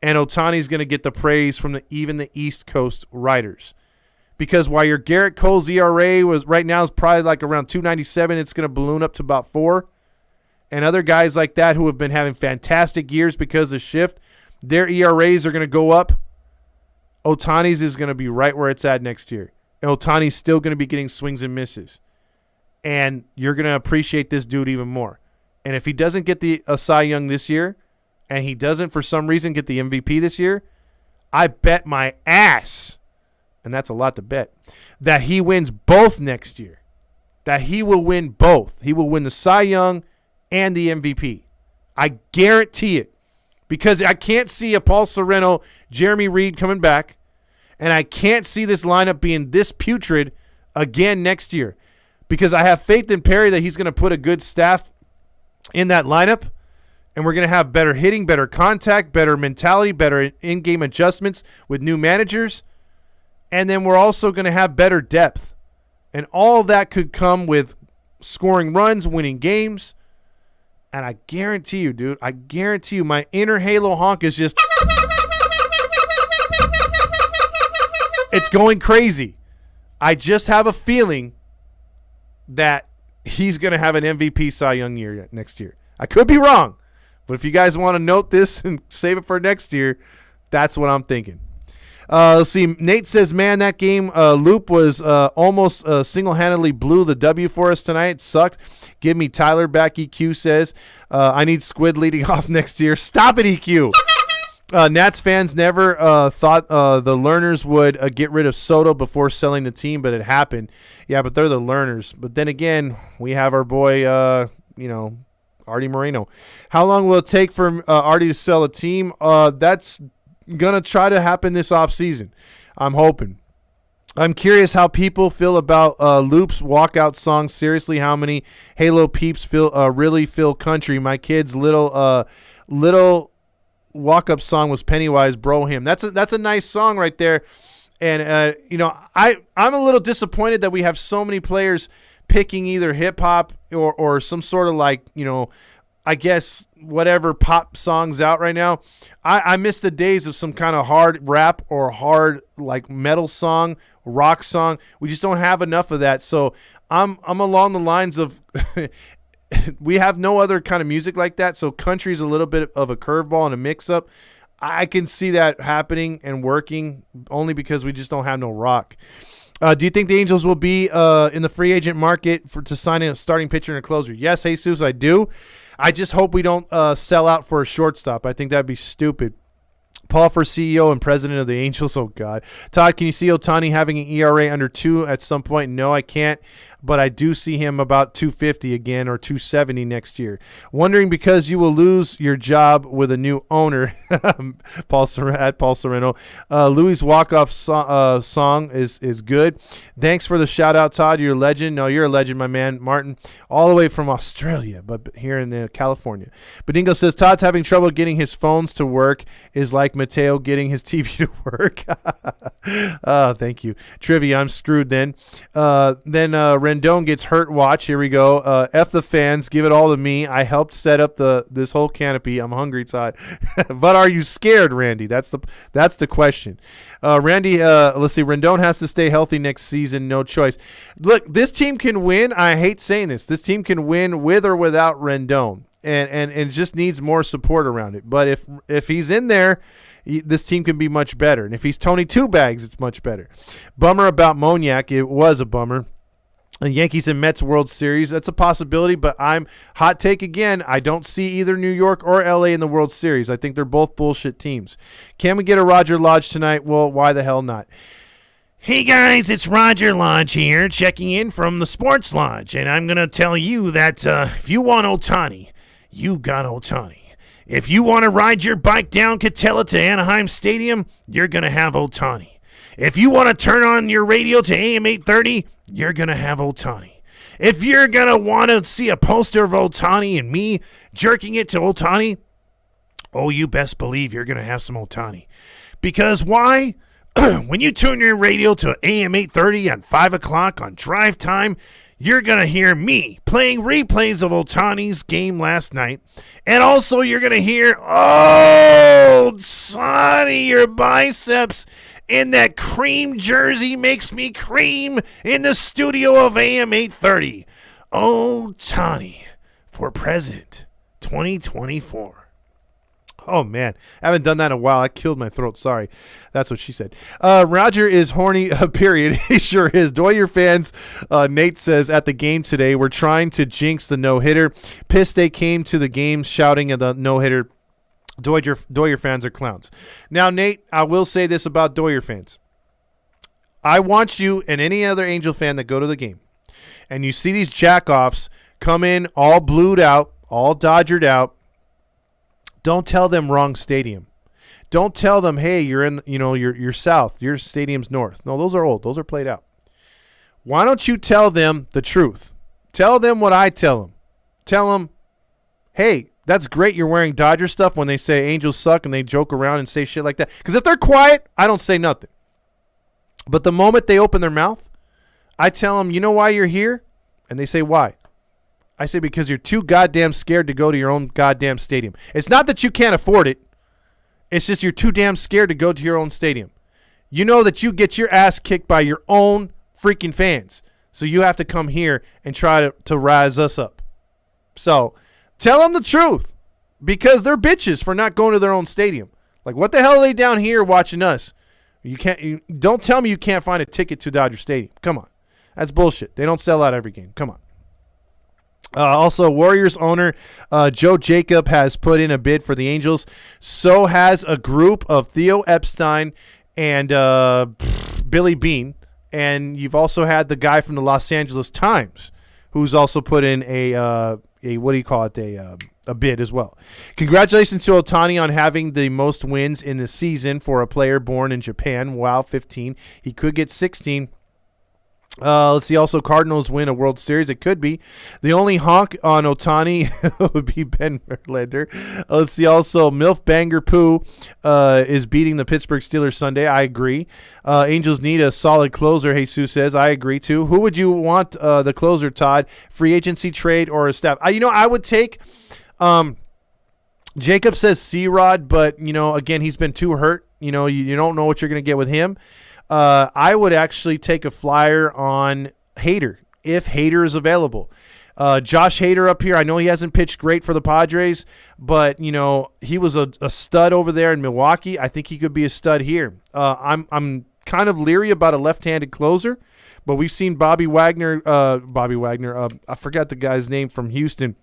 And Ohtani's going to get the praise from even the East Coast writers. Because while your Garrett Cole's ERA was right now is probably like around 2.97, it's going to balloon up to about 4. And other guys like that who have been having fantastic years because of shift, their ERAs are going to go up. Ohtani's is going to be right where it's at next year. And Ohtani's still going to be getting swings and misses. And you're going to appreciate this dude even more. And if he doesn't get a Cy Young this year, and he doesn't for some reason get the MVP this year, I bet my ass, and that's a lot to bet, that he wins both next year. That he will win both. He will win the Cy Young and the MVP. I guarantee it. Because I can't see a Paul Sorrento, Jeremy Reed coming back, and I can't see this lineup being this putrid again next year. Because I have faith in Perry that he's going to put a good staff in that lineup, and we're going to have better hitting, better contact, better mentality, better in-game adjustments with new managers, and then we're also going to have better depth. And all that could come with scoring runs, winning games. And I guarantee you, dude, my inner Halo honk is just, it's going crazy. I just have a feeling that he's going to have an MVP Cy Young year next year. I could be wrong, but if you guys want to note this and save it for next year, that's what I'm thinking. Let's see. Nate says, man, that game Loop was almost single-handedly blew the W for us tonight. It sucked. Give me Tyler back, EQ says. I need Squid leading off next year. Stop it, EQ. Nats fans never thought the Learners would get rid of Soto before selling the team, but it happened. Yeah, but they're the Learners. But then again, we have our boy, Artie Moreno. How long will it take for Artie to sell a team? That's going to try to happen this offseason. I'm hoping. I'm curious how people feel about Loop's walkout song. Seriously, how many Halo peeps really feel country? My kid's little walk-up song was Pennywise Bro Him. That's a nice song right there. And, I'm a little disappointed that we have so many players picking either hip-hop or some sort of I guess whatever pop songs out right now. I miss the days of some kind of hard rap or hard metal song, rock song. We just don't have enough of that. So I'm along the lines of we have no other kind of music like that. So country's a little bit of a curveball and a mix-up. I can see that happening and working only because we just don't have no rock. Do you think the Angels will be in the free agent market to sign in a starting pitcher and a closer? Yes, Jesus, I do. I just hope we don't sell out for a shortstop. I think that'd be stupid. Paul for CEO and president of the Angels. Oh, God. Todd, can you see Ohtani having an ERA under 2 at some point? No, I can't. But I do see him about 250 again or 270 next year. Wondering because you will lose your job with a new owner. Paul Sorrento. Louis' walk-off song is good. Thanks for the shout-out, Todd. You're a legend. No, you're a legend, my man. Martin, all the way from Australia, but here in California. Badingo says, Todd's having trouble getting his phones to work is like Mateo getting his TV to work. Thank you. Trivia, I'm screwed then. Then Rendon gets hurt. Watch. Here we go. F the fans. Give it all to me. I helped set up this whole canopy. I'm hungry, Todd. But are you scared, Randy? That's the question. Randy, let's see. Rendon has to stay healthy next season. No choice. Look, this team can win. I hate saying this. This team can win with or without Rendon. And it just needs more support around it. But if he's in there, this team can be much better. And if he's Tony Two Bags, it's much better. Bummer about Moniak. It was a bummer. Yankees and Mets World Series, that's a possibility, but I'm hot take again. I don't see either New York or LA in the World Series. I think they're both bullshit teams. Can we get a Roger Lodge tonight? Well, why the hell not? Hey guys, it's Roger Lodge here, checking in from the Sports Lodge, and I'm going to tell you that if you want Ohtani, you got Ohtani. If you want to ride your bike down Catella to Anaheim Stadium, you're going to have Ohtani. If you want to turn on your radio to AM 830, you're going to have Ohtani. If you're going to want to see a poster of Ohtani and me jerking it to Ohtani, oh, you best believe you're going to have some Ohtani. Because why? When you tune your radio to AM 830 on 5 o'clock on drive time, you're going to hear me playing replays of Ohtani's game last night. And also you're going to hear, oh, Sonny, your biceps in that cream jersey makes me cream in the studio of AM 830. Ohtani for president 2024. Oh, man. I haven't done that in a while. I killed my throat. Sorry. That's what she said. Roger is horny, period. He sure is. Doyer fans, Nate says, at the game today, we're trying to jinx the no-hitter. Pissed they came to the game shouting at the no-hitter. Doyer fans are clowns. Now, Nate, I will say this about Doyer fans. I want you and any other Angel fan that go to the game, and you see these jack-offs come in all blued out, all Dodgered out. Don't tell them wrong stadium. Don't tell them, hey, you're in, you're south. Your stadium's north. No, those are old. Those are played out. Why don't you tell them the truth? Tell them what I tell them. Tell them, hey, that's great you're wearing Dodger stuff when they say Angels suck and they joke around and say shit like that. Because if they're quiet, I don't say nothing. But the moment they open their mouth, I tell them, you know why you're here? And they say, why? I say, because you're too goddamn scared to go to your own goddamn stadium. It's not that you can't afford it. It's just you're too damn scared to go to your own stadium. You know that you get your ass kicked by your own freaking fans. So you have to come here and try to rise us up. So tell them the truth, because they're bitches for not going to their own stadium. Like, what the hell are they down here watching us? Don't tell me you can't find a ticket to Dodger Stadium. Come on. That's bullshit. They don't sell out every game. Come on. Also, Warriors owner Joe Jacob has put in a bid for the Angels. So has a group of Theo Epstein and Billy Beane. And you've also had the guy from the Los Angeles Times who's also put in a bid as well. Congratulations to Ohtani on having the most wins in the season for a player born in Japan. Wow, 15. He could get 16. Let's see. Also, Cardinals win a World Series. It could be. The only honk on Ohtani would be Ben Verlander. Let's see. Also, Milf Banger Poo is beating the Pittsburgh Steelers Sunday. I agree. Angels need a solid closer, Jesus says. I agree, too. Who would you want the closer, Todd? Free agency, trade, or a staff? I would take Jacob says C-Rod, but, again, he's been too hurt. You don't know what you're going to get with him. I would actually take a flyer on Hader if Hader is available. Josh Hader up here, I know he hasn't pitched great for the Padres, but, he was a stud over there in Milwaukee. I think he could be a stud here. I'm kind of leery about a left-handed closer, but we've seen Bobby Wagner. I forgot the guy's name from Houston.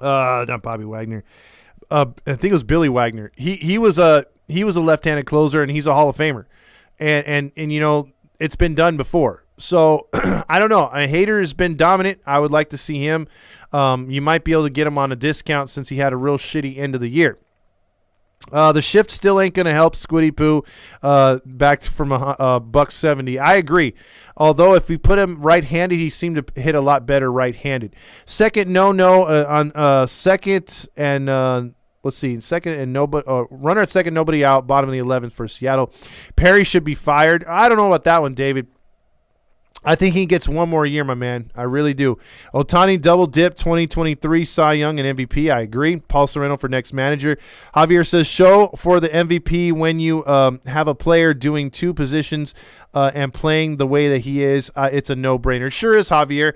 Not Bobby Wagner. I think it was Billy Wagner. He was a left-handed closer, and he's a Hall of Famer. And it's been done before. So, I don't know. Hader has been dominant. I would like to see him. You might be able to get him on a discount since he had a real shitty end of the year. The shift still ain't going to help Squiddy Poo back from a $170. I agree. Although if we put him right-handed, he seemed to hit a lot better right-handed. Second on second and let's see, second and nobody, runner at second, nobody out, bottom of the 11th for Seattle. Perry should be fired. I don't know about that one, David. I think he gets one more year, my man. I really do. Ohtani double dip 2023 Cy Young and MVP. I agree. Paul Sorrento for next manager. Javier says show for the MVP when you have a player doing two positions and playing the way that he is. It's a no-brainer. Sure is, Javier.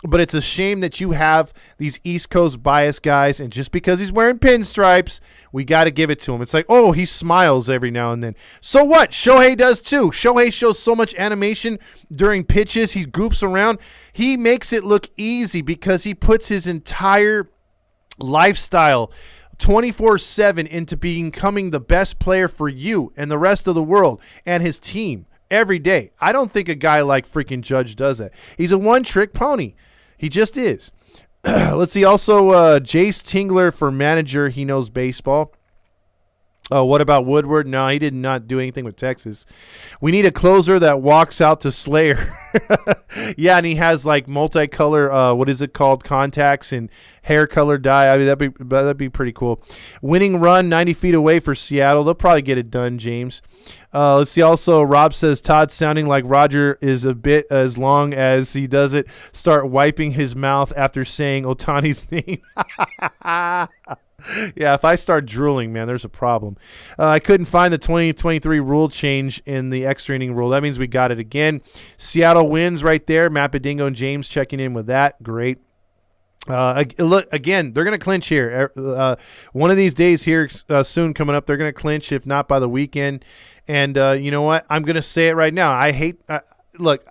But it's a shame that you have these East Coast bias guys, and just because he's wearing pinstripes, we got to give it to him. It's like, oh, he smiles every now and then. So what? Shohei does too. Shohei shows so much animation during pitches. He goops around. He makes it look easy because he puts his entire lifestyle 24/7 into becoming the best player for you and the rest of the world and his team every day. I don't think a guy like freaking Judge does that. He's a one-trick pony. He just is. Let's see. Also, Jace Tingler for manager. He knows baseball. What about Woodward? No, he did not do anything with Texas. We need a closer that walks out to Slayer. Yeah, and he has like multicolor, what is it called, contacts and hair color dye. I mean, that'd be pretty cool. Winning run 90 feet away for Seattle. They'll probably get it done, James. Let's see. Also, Rob says Todd sounding like Roger is a bit as long as he doesn't start wiping his mouth after saying Ohtani's name. Yeah, if I start drooling, man, there's a problem. I couldn't find the 2023 rule change in the extra inning rule. That means we got it again. Seattle wins right there. Matt Bedingo and James checking in with that. Great. Look, again, they're going to clinch here. One of these days here soon coming up, they're going to clinch, if not by the weekend. And you know what? I'm going to say it right now. Look,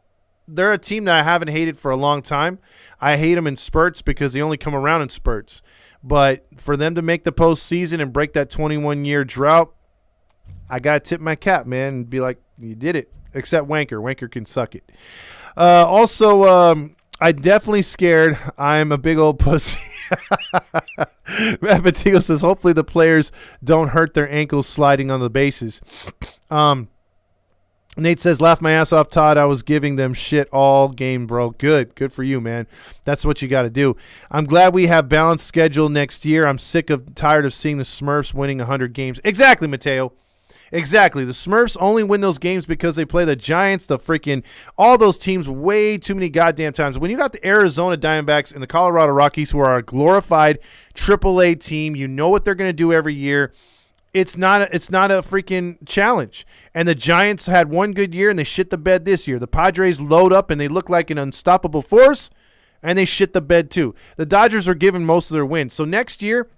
they're a team that I haven't hated for a long time. I hate them in spurts because they only come around in spurts. But for them to make the postseason and break that 21-year drought, I got to tip my cap, man, and be like, you did it. Except Wanker. Wanker can suck it. Also, I'm definitely scared. I'm a big old pussy. Matt Patigo says, hopefully the players don't hurt their ankles sliding on the bases. Nate says, laugh my ass off, Todd. I was giving them shit all game, bro. Good for you, man. That's what you got to do. I'm glad we have balanced schedule next year. I'm tired of seeing the Smurfs winning 100 games. Exactly, Mateo. Exactly. The Smurfs only win those games because they play the Giants, the freaking all those teams way too many goddamn times. When you got the Arizona Diamondbacks and the Colorado Rockies, who are a glorified AAA team, you know what they're going to do every year. It's not a freaking challenge. And the Giants had one good year and they shit the bed this year. The Padres load up and they look like an unstoppable force and they shit the bed too. The Dodgers are given most of their wins. So next year,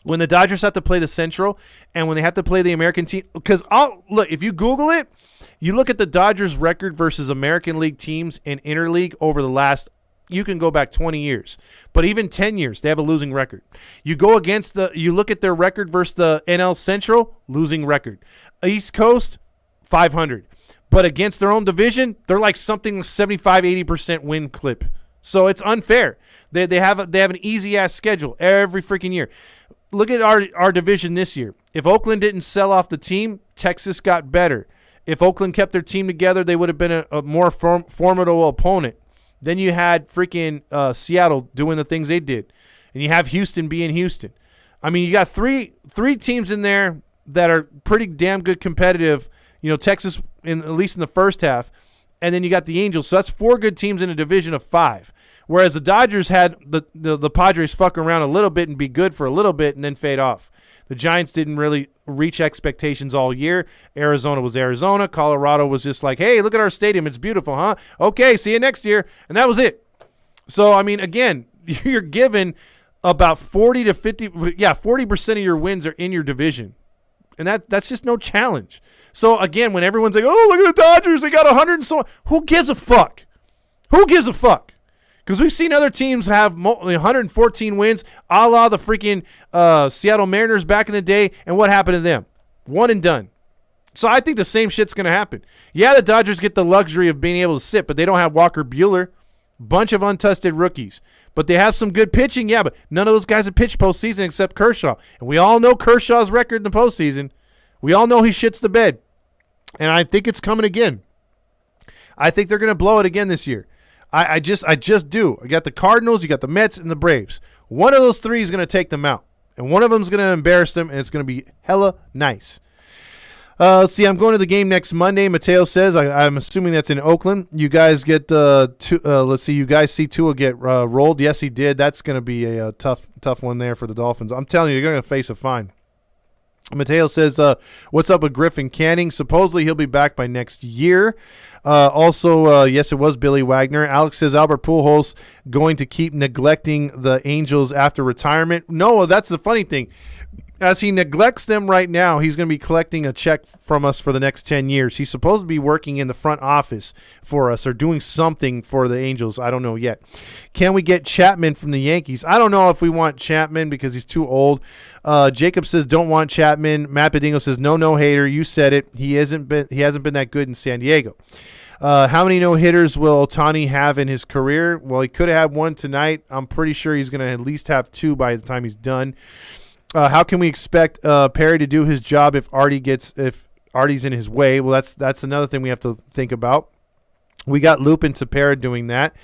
when the Dodgers have to play the Central and when they have to play the American team, because look, if you Google it, you look at the Dodgers record versus American League teams in interleague over the last, you can go back 20 years, but even 10 years, they have a losing record. You go against you look at their record versus the NL Central, losing record. East Coast, 500. But against their own division, they're like something 75-80% win clip. So it's unfair. They have an easy ass schedule every freaking year. Look at our division this year. If Oakland didn't sell off the team, Texas got better. If Oakland kept their team together, they would have been a more formidable opponent. Then you had freaking Seattle doing the things they did. And you have Houston being Houston. I mean, you got three teams in there that are pretty damn good competitive. You know, Texas, at least in the first half. And then you got the Angels. So that's 4 good teams in a division of 5. Whereas the Dodgers had the Padres fuck around a little bit and be good for a little bit and then fade off. The Giants didn't really reach expectations all year. Arizona was Arizona. Colorado was just like, hey, look at our stadium. It's beautiful, huh? Okay, see you next year. And that was it. So, I mean, again, you're given about 40% of your wins are in your division. And that's just no challenge. So, again, when everyone's like, oh, look at the Dodgers. They got 100 and so on. Who gives a fuck? Who gives a fuck? Because we've seen other teams have 114 wins, a la the freaking Seattle Mariners back in the day, and what happened to them? One and done. So I think the same shit's going to happen. Yeah, the Dodgers get the luxury of being able to sit, but they don't have Walker Buehler. Bunch of untested rookies. But they have some good pitching, yeah, but none of those guys have pitched postseason except Kershaw. And we all know Kershaw's record in the postseason. We all know he shits the bed. And I think it's coming again. I think they're going to blow it again this year. I just do. I got the Cardinals, you got the Mets, and the Braves. One of those 3 is going to take them out. And one of them is going to embarrass them, and it's going to be hella nice. Let's see. I'm going to the game next Monday. Mateo says. I'm assuming that's in Oakland. You guys get let's see. You guys see Tua get rolled. Yes, he did. That's going to be a tough one there for the Dolphins. I'm telling you, you're going to face a fine. Mateo says, what's up with Griffin Canning? Supposedly he'll be back by next year. Yes, it was Billy Wagner. Alex says Albert Pujols going to keep neglecting the Angels after retirement. No, that's the funny thing. As he neglects them right now, he's going to be collecting a check from us for the next 10 years. He's supposed to be working in the front office for us or doing something for the Angels. I don't know yet. Can we get Chapman from the Yankees? I don't know if we want Chapman because he's too old. Jacob says don't want Chapman. Matt Bedingo says no hater. You said it. He hasn't been that good in San Diego. How many no-hitters will Ohtani have in his career? Well, he could have had one tonight. I'm pretty sure he's going to at least have 2 by the time he's done. How can we expect Perry to do his job if Artie's in his way? Well, that's another thing we have to think about. We got Lupin Tepera doing that.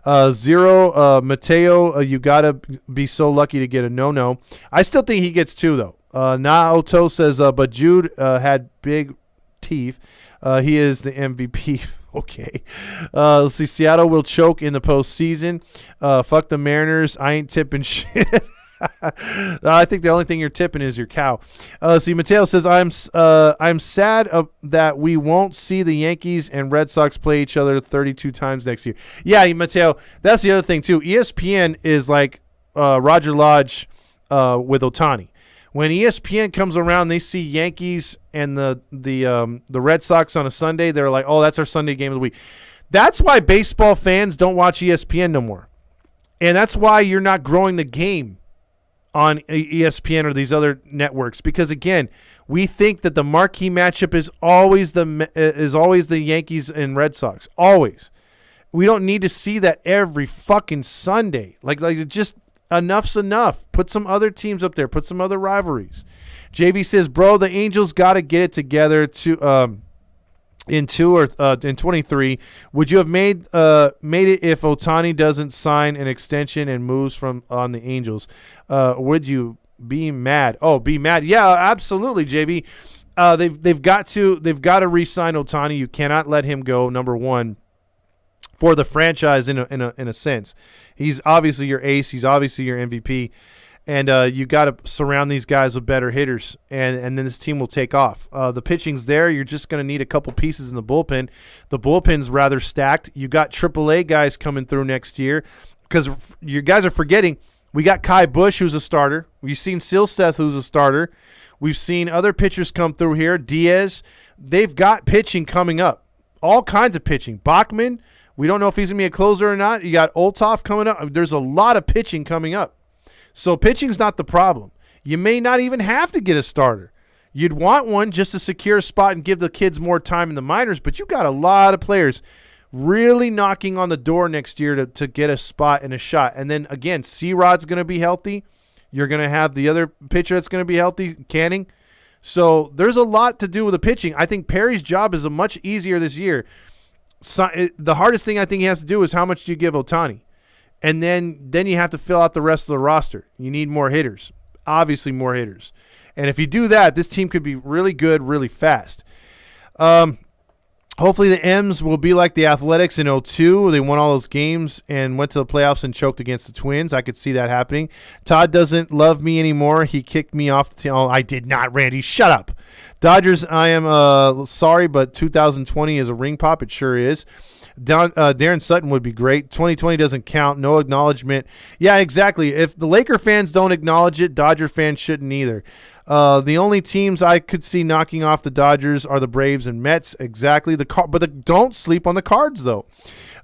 Mateo, you got to be so lucky to get a no. I still think he gets 2, though. Naoto says, but Jude had big teeth. He is the MVP. Okay. Let's see. Seattle will choke in the postseason. Fuck the Mariners. I ain't tipping shit. I think the only thing you're tipping is your cow. See, Mateo says, I'm sad that we won't see the Yankees and Red Sox play each other 32 times next year. Yeah, Mateo, that's the other thing, too. ESPN is like Roger Lodge with Ohtani. When ESPN comes around, they see Yankees and the Red Sox on a Sunday, they're like, oh, that's our Sunday game of the week. That's why baseball fans don't watch ESPN no more. And that's why you're not growing the game on ESPN or these other networks, because again, we think that the marquee matchup is always the Yankees and Red Sox. Always. We don't need to see that every fucking Sunday. Like it just Enough's enough. Put some other teams up there. Put some other rivalries. JV says, bro, the Angels got to get it together to in 23. Would you have made it if Ohtani doesn't sign an extension and moves from on the Angels? Would you be mad? Oh, be mad. Yeah, absolutely, JV. They've got to re-sign Ohtani. You cannot let him go, number one, for the franchise in a sense. He's obviously your ace. He's obviously your MVP. And you got to surround these guys with better hitters, and then this team will take off. The pitching's there. You're just going to need a couple pieces in the bullpen. The bullpen's rather stacked. You got AAA guys coming through next year because you guys are forgetting we got Kai Bush, who's a starter. We've seen Silseth, who's a starter. We've seen other pitchers come through here. Diaz. They've got pitching coming up. All kinds of pitching. Bachman, we don't know if he's going to be a closer or not. You got Olthoff coming up. There's a lot of pitching coming up. So pitching's not the problem. You may not even have to get a starter. You'd want one just to secure a spot and give the kids more time in the minors, but you got a lot of players really knocking on the door next year to get a spot and a shot. And then, again, C-Rod's going to be healthy. You're going to have the other pitcher that's going to be healthy, Canning. So there's a lot to do with the pitching. I think Perry's job is much easier this year. So, the hardest thing I think he has to do is how much do you give Ohtani? And then you have to fill out the rest of the roster. You need more hitters, obviously more hitters. And if you do that, this team could be really good, really fast. Hopefully the M's will be like the Athletics in 2002. They won all those games and went to the playoffs and choked against the Twins. I could see that happening. Todd doesn't love me anymore. He kicked me off the team. Oh, I did not, Randy. Shut up. Dodgers, I am sorry, but 2020 is a ring pop. It sure is. Darren Sutton would be great. 2020 doesn't count. No acknowledgement. Yeah, exactly. If the Laker fans don't acknowledge it, Dodger fans shouldn't either. The only teams I could see knocking off the Dodgers are the Braves and Mets. Exactly. Don't sleep on the Cards, though.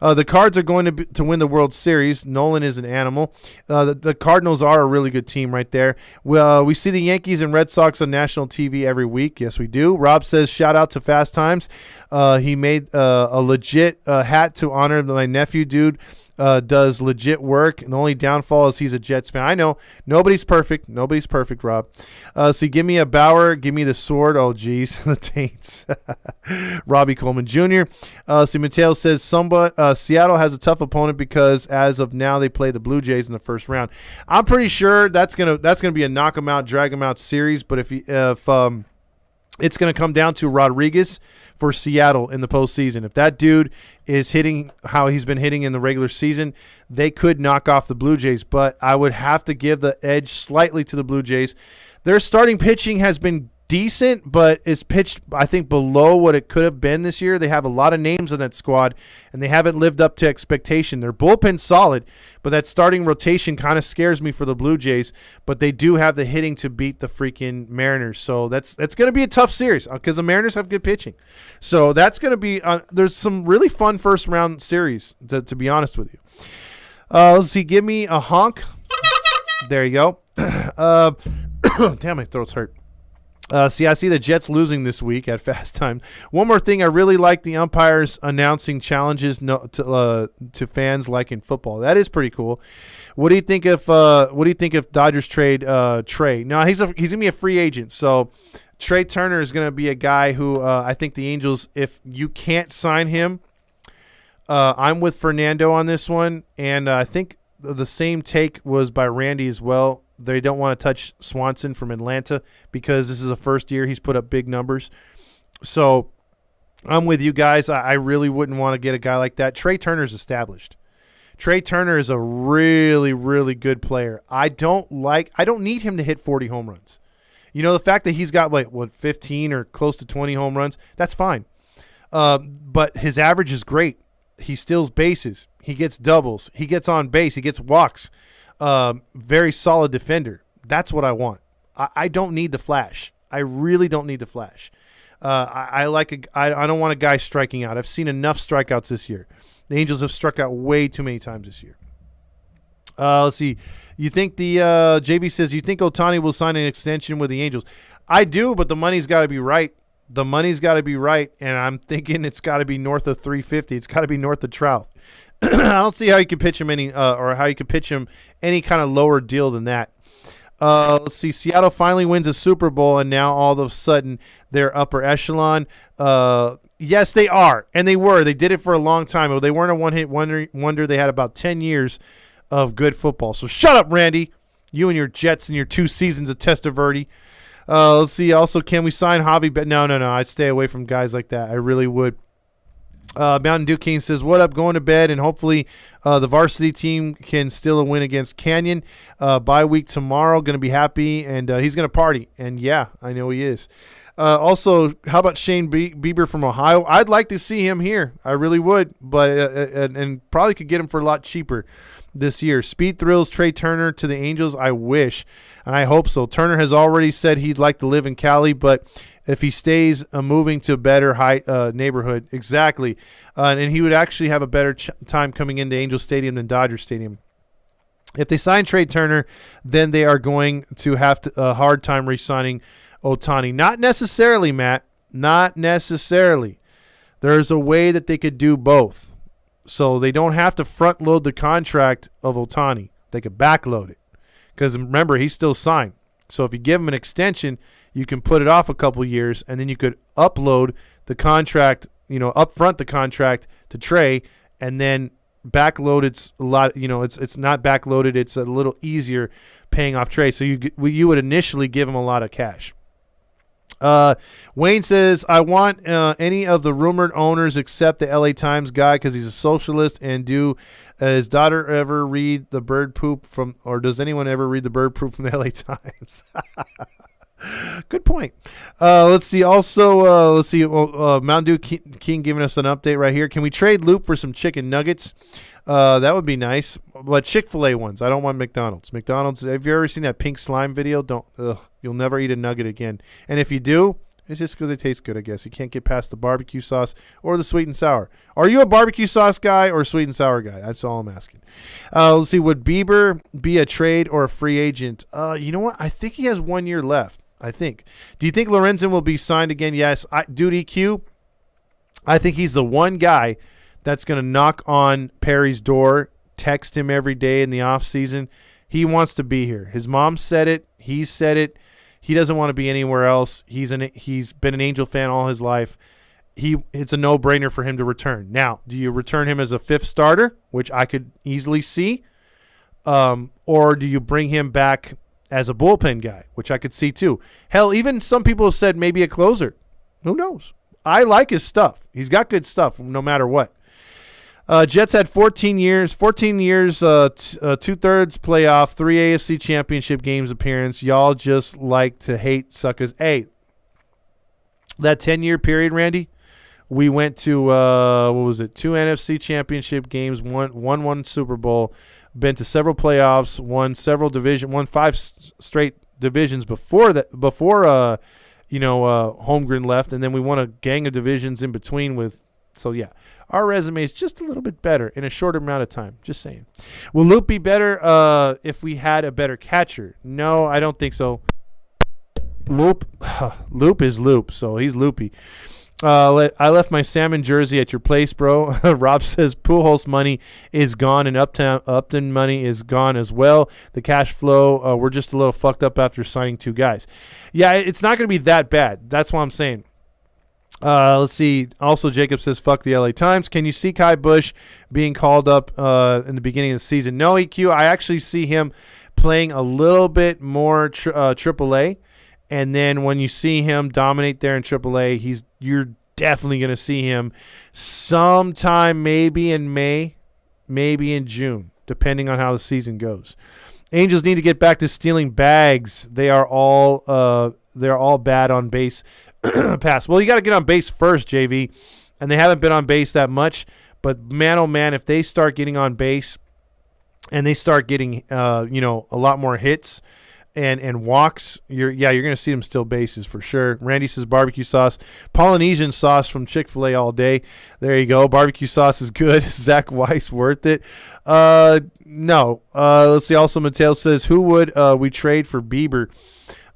The Cards are going to win the World Series. Nolan is an animal. The Cardinals are a really good team right there. We see the Yankees and Red Sox on national TV every week. Yes, we do. Rob says, shout out to Fast Times. He made a legit hat to honor my nephew, dude. Does legit work, and the only downfall is he's a Jets fan. I know. Nobody's perfect. Nobody's perfect, Rob. So give me a Bauer. Give me the sword. Oh, geez. The Taints. Robbie Coleman Jr. So Mateo says, Seattle has a tough opponent because as of now they play the Blue Jays in the first round. I'm pretty sure that's gonna be a knock 'em out, drag 'em out series, but if it's going to come down to Rodriguez for Seattle in the postseason. If that dude is hitting how he's been hitting in the regular season, they could knock off the Blue Jays. But I would have to give the edge slightly to the Blue Jays. Their starting pitching has been decent, but it's pitched, I think, below what it could have been this year. They have a lot of names on that squad, and they haven't lived up to expectation. Their bullpen's solid, but that starting rotation kind of scares me for the Blue Jays, but they do have the hitting to beat the freaking Mariners. So that's going to be a tough series because the Mariners have good pitching. So that's going to be there's some really fun first-round series, to be honest with you. Let's see. Give me a honk. There you go. Damn, my throat's hurt. See, I see the Jets losing this week at Fast Time. One more thing, I really like the umpires announcing challenges to fans like in football. That is pretty cool. What do you think if Dodgers trade Trey? Now he's gonna be a free agent, so Trey Turner is gonna be a guy who I think the Angels, if you can't sign him, I'm with Fernando on this one, and I think the same take was by Randy as well. They don't want to touch Swanson from Atlanta because this is the first year he's put up big numbers. So I'm with you guys. I really wouldn't want to get a guy like that. Trey Turner's established. Trey Turner is a really, really good player. I don't need him to hit 40 home runs. You know, the fact that he's got 15 or close to 20 home runs, that's fine. But his average is great. He steals bases. He gets doubles. He gets on base. He gets walks. Very solid defender. That's what I want. I don't need the flash. I really don't need the flash. I don't want a guy striking out. I've seen enough strikeouts this year. The Angels have struck out way too many times this year. Let's see. You think JV says, you think Ohtani will sign an extension with the Angels? I do, but the money's got to be right. The money's got to be right, and I'm thinking it's got to be north of $350. It's got to be north of Trout. I don't see how you could pitch him any or how you could pitch him any kind of lower deal than that. Let's see. Seattle finally wins a Super Bowl, and now all of a sudden they're upper echelon. Yes, they are, and they were. They did it for a long time. They weren't a one-hit wonder. They had about 10 years of good football. So shut up, Randy. You and your Jets and your 2 seasons of Testaverde. Let's see. Also, can we sign Javi? But no. I'd stay away from guys like that. I really would. Mountain Dew King says, what up, going to bed, and hopefully the varsity team can steal a win against Canyon. Bye week tomorrow, going to be happy, and he's going to party. And, yeah, I know he is. Also, how about Shane Bieber from Ohio? I'd like to see him here. I really would, but and probably could get him for a lot cheaper this year. Speed Thrills, Trey Turner to the Angels. I wish, and I hope so. Turner has already said he'd like to live in Cali, but if he stays moving to a better neighborhood, exactly, and he would actually have a better time coming into Angel Stadium than Dodger Stadium. If they sign Trey Turner, then they are going to have a hard time re-signing Ohtani. Not necessarily, Matt. Not necessarily. There's a way that they could do both. So they don't have to front load the contract of Ohtani. They could back load it. Because remember, he's still signed. So if you give him an extension, you can put it off a couple years, and then you could upload the contract, upfront the contract to Trey, and then backload it's a lot, it's not backloaded, it's a little easier paying off Trey. So you would initially give him a lot of cash. Wayne says, I want any of the rumored owners except the LA Times guy because he's a socialist. And do his daughter ever read the bird poop from, or does anyone ever read the bird poop from the LA Times? Good point. Let's see. Also, Mountain Dew King giving us an update right here. Can we trade Loop for some chicken nuggets? That would be nice. But Chick-fil-A ones. I don't want McDonald's. McDonald's, have you ever seen that pink slime video? You'll never eat a nugget again. And if you do, it's just because they taste good, I guess. You can't get past the barbecue sauce or the sweet and sour. Are you a barbecue sauce guy or a sweet and sour guy? That's all I'm asking. Let's see. Would Bieber be a trade or a free agent? You know what? I think he has 1 year left. I think. Do you think Lorenzen will be signed again? Yes. Dude, EQ, I think he's the one guy that's going to knock on Perry's door, text him every day in the offseason. He wants to be here. His mom said it. He said it. He doesn't want to be anywhere else. He's been an Angel fan all his life. It's a no-brainer for him to return. Now, do you return him as a 5th starter, which I could easily see, or do you bring him back as a bullpen guy, which I could see too? Hell, even some people have said maybe a closer. Who knows? I like his stuff. He's got good stuff no matter what. Jets had 14 years, 2/3 playoff, 3 AFC championship games appearance. Y'all just like to hate suckers. Hey, that 10-year period, Randy, we went to, 2 NFC championship games, won Super Bowl, been to several playoffs, won 5 straight divisions before Holmgren left, and then we won a gang of divisions in between with. So, yeah, our resume is just a little bit better in a shorter amount of time. Just saying. Will Loop be better if we had a better catcher? No, I don't think so. Loop is Loop, so he's loopy. I left my salmon jersey at your place, bro. Rob says Pujols money is gone and Upton money is gone as well. The cash flow, we're just a little fucked up after signing 2 guys. Yeah, it's not going to be that bad. That's what I'm saying. Let's see. Also, Jacob says, fuck the LA Times. Can you see Kai Bush being called up in the beginning of the season? No, EQ. I actually see him playing a little bit more AAA. And then when you see him dominate there in AAA, you're definitely going to see him sometime maybe in May, maybe in June, depending on how the season goes. Angels need to get back to stealing bags. They are all bad on base. Pass. Well, you got to get on base first, JV, and they haven't been on base that much. But man, oh man, if they start getting on base and they start getting a lot more hits and walks, you're going to see them steal bases for sure. Randy says barbecue sauce, Polynesian sauce from Chick-fil-A all day. There you go. Barbecue sauce is good. Zach Weiss worth it. No. Let's see. Also, Mateo says, who would we trade for Bieber?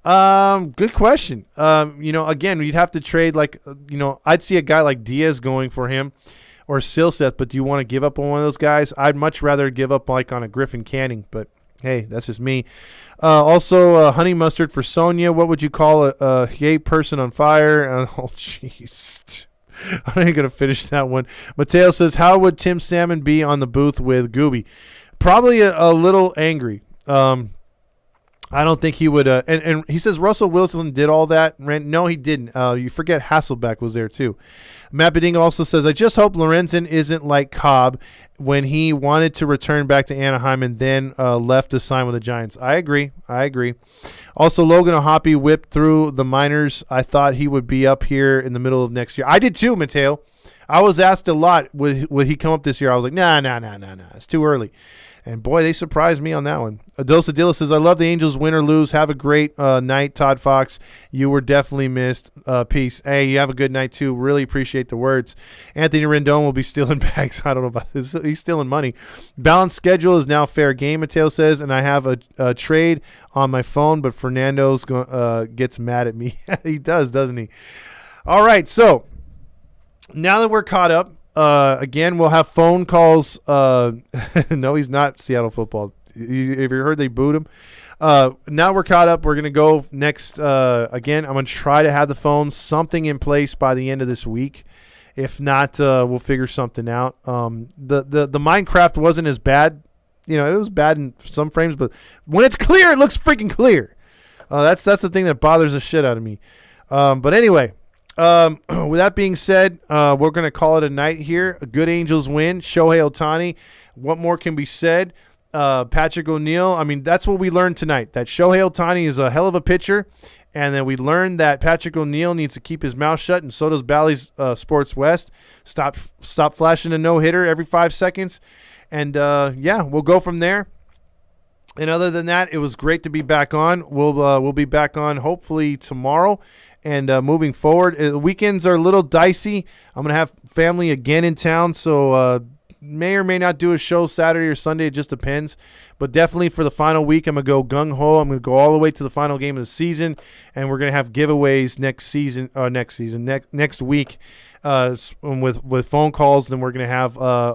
Good question. Again, you'd have to trade I'd see a guy like Diaz going for him, or Silseth, but do you want to give up on one of those guys? I'd much rather give up like on a Griffin Canning, but hey, that's just me. Also, honey mustard for Sonia. What would you call a yay person on fire? Oh, jeez. I ain't going to finish that one. Mateo says, how would Tim Salmon be on the booth with Gooby? Probably a little angry. I don't think he would. And he says Russell Wilson did all that. No, he didn't. You forget Hasselbeck was there too. Matt Bedingo also says, I just hope Lorenzen isn't like Cobb when he wanted to return back to Anaheim and then left to sign with the Giants. I agree. Also, Logan O'Hoppe whipped through the minors. I thought he would be up here in the middle of next year. I did too, Mateo. I was asked a lot, would he come up this year? I was like, nah. It's too early. And, boy, they surprised me on that one. Adosa Dilla says, I love the Angels win or lose. Have a great night, Todd Fox. You were definitely missed. Peace. Hey, you have a good night, too. Really appreciate the words. Anthony Rendon will be stealing bags. I don't know about this. He's stealing money. Balanced schedule is now fair game, Mateo says, and I have a trade on my phone, but Fernando's gets mad at me. He does, doesn't he? All right, so now that we're caught up, again, we'll have phone calls. No, he's not Seattle football. Have you heard they booed him? Now we're caught up. We're going to go next. Again, I'm going to try to have the phones something in place by the end of this week. If not, we'll figure something out. The Minecraft wasn't as bad. You know, it was bad in some frames, but when it's clear, it looks freaking clear. That's the thing that bothers the shit out of me. But anyway. With that being said, we're going to call it a night here. A good Angels win. Shohei Ohtani. What more can be said? Patrick O'Neill. I mean, that's what we learned tonight, that Shohei Ohtani is a hell of a pitcher. And then we learned that Patrick O'Neill needs to keep his mouth shut, and so does Bally's Sports West. Stop flashing a no-hitter every 5 seconds. And, yeah, we'll go from there. And other than that, it was great to be back on. We'll be back on hopefully tomorrow. And moving forward, weekends are a little dicey. I'm going to have family again in town, so may or may not do a show Saturday or Sunday. It just depends. But definitely for the final week, I'm going to go gung-ho. I'm going to go all the way to the final game of the season, and we're going to have giveaways next week with phone calls. Then we're going to have a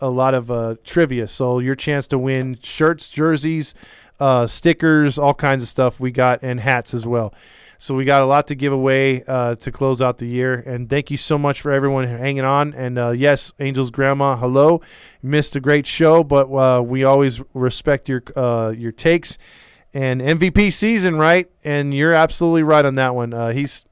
lot of trivia. So your chance to win shirts, jerseys, stickers, all kinds of stuff we got, and hats as well. So we got a lot to give away to close out the year. And thank you so much for everyone hanging on. And, yes, Angel's grandma, hello. Missed a great show, but we always respect your takes. And MVP season, right? And you're absolutely right on that one. He's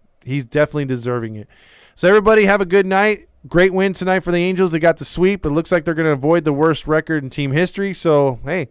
definitely deserving it. So, everybody, have a good night. Great win tonight for the Angels. They got the sweep. It looks like they're going to avoid the worst record in team history. So, hey,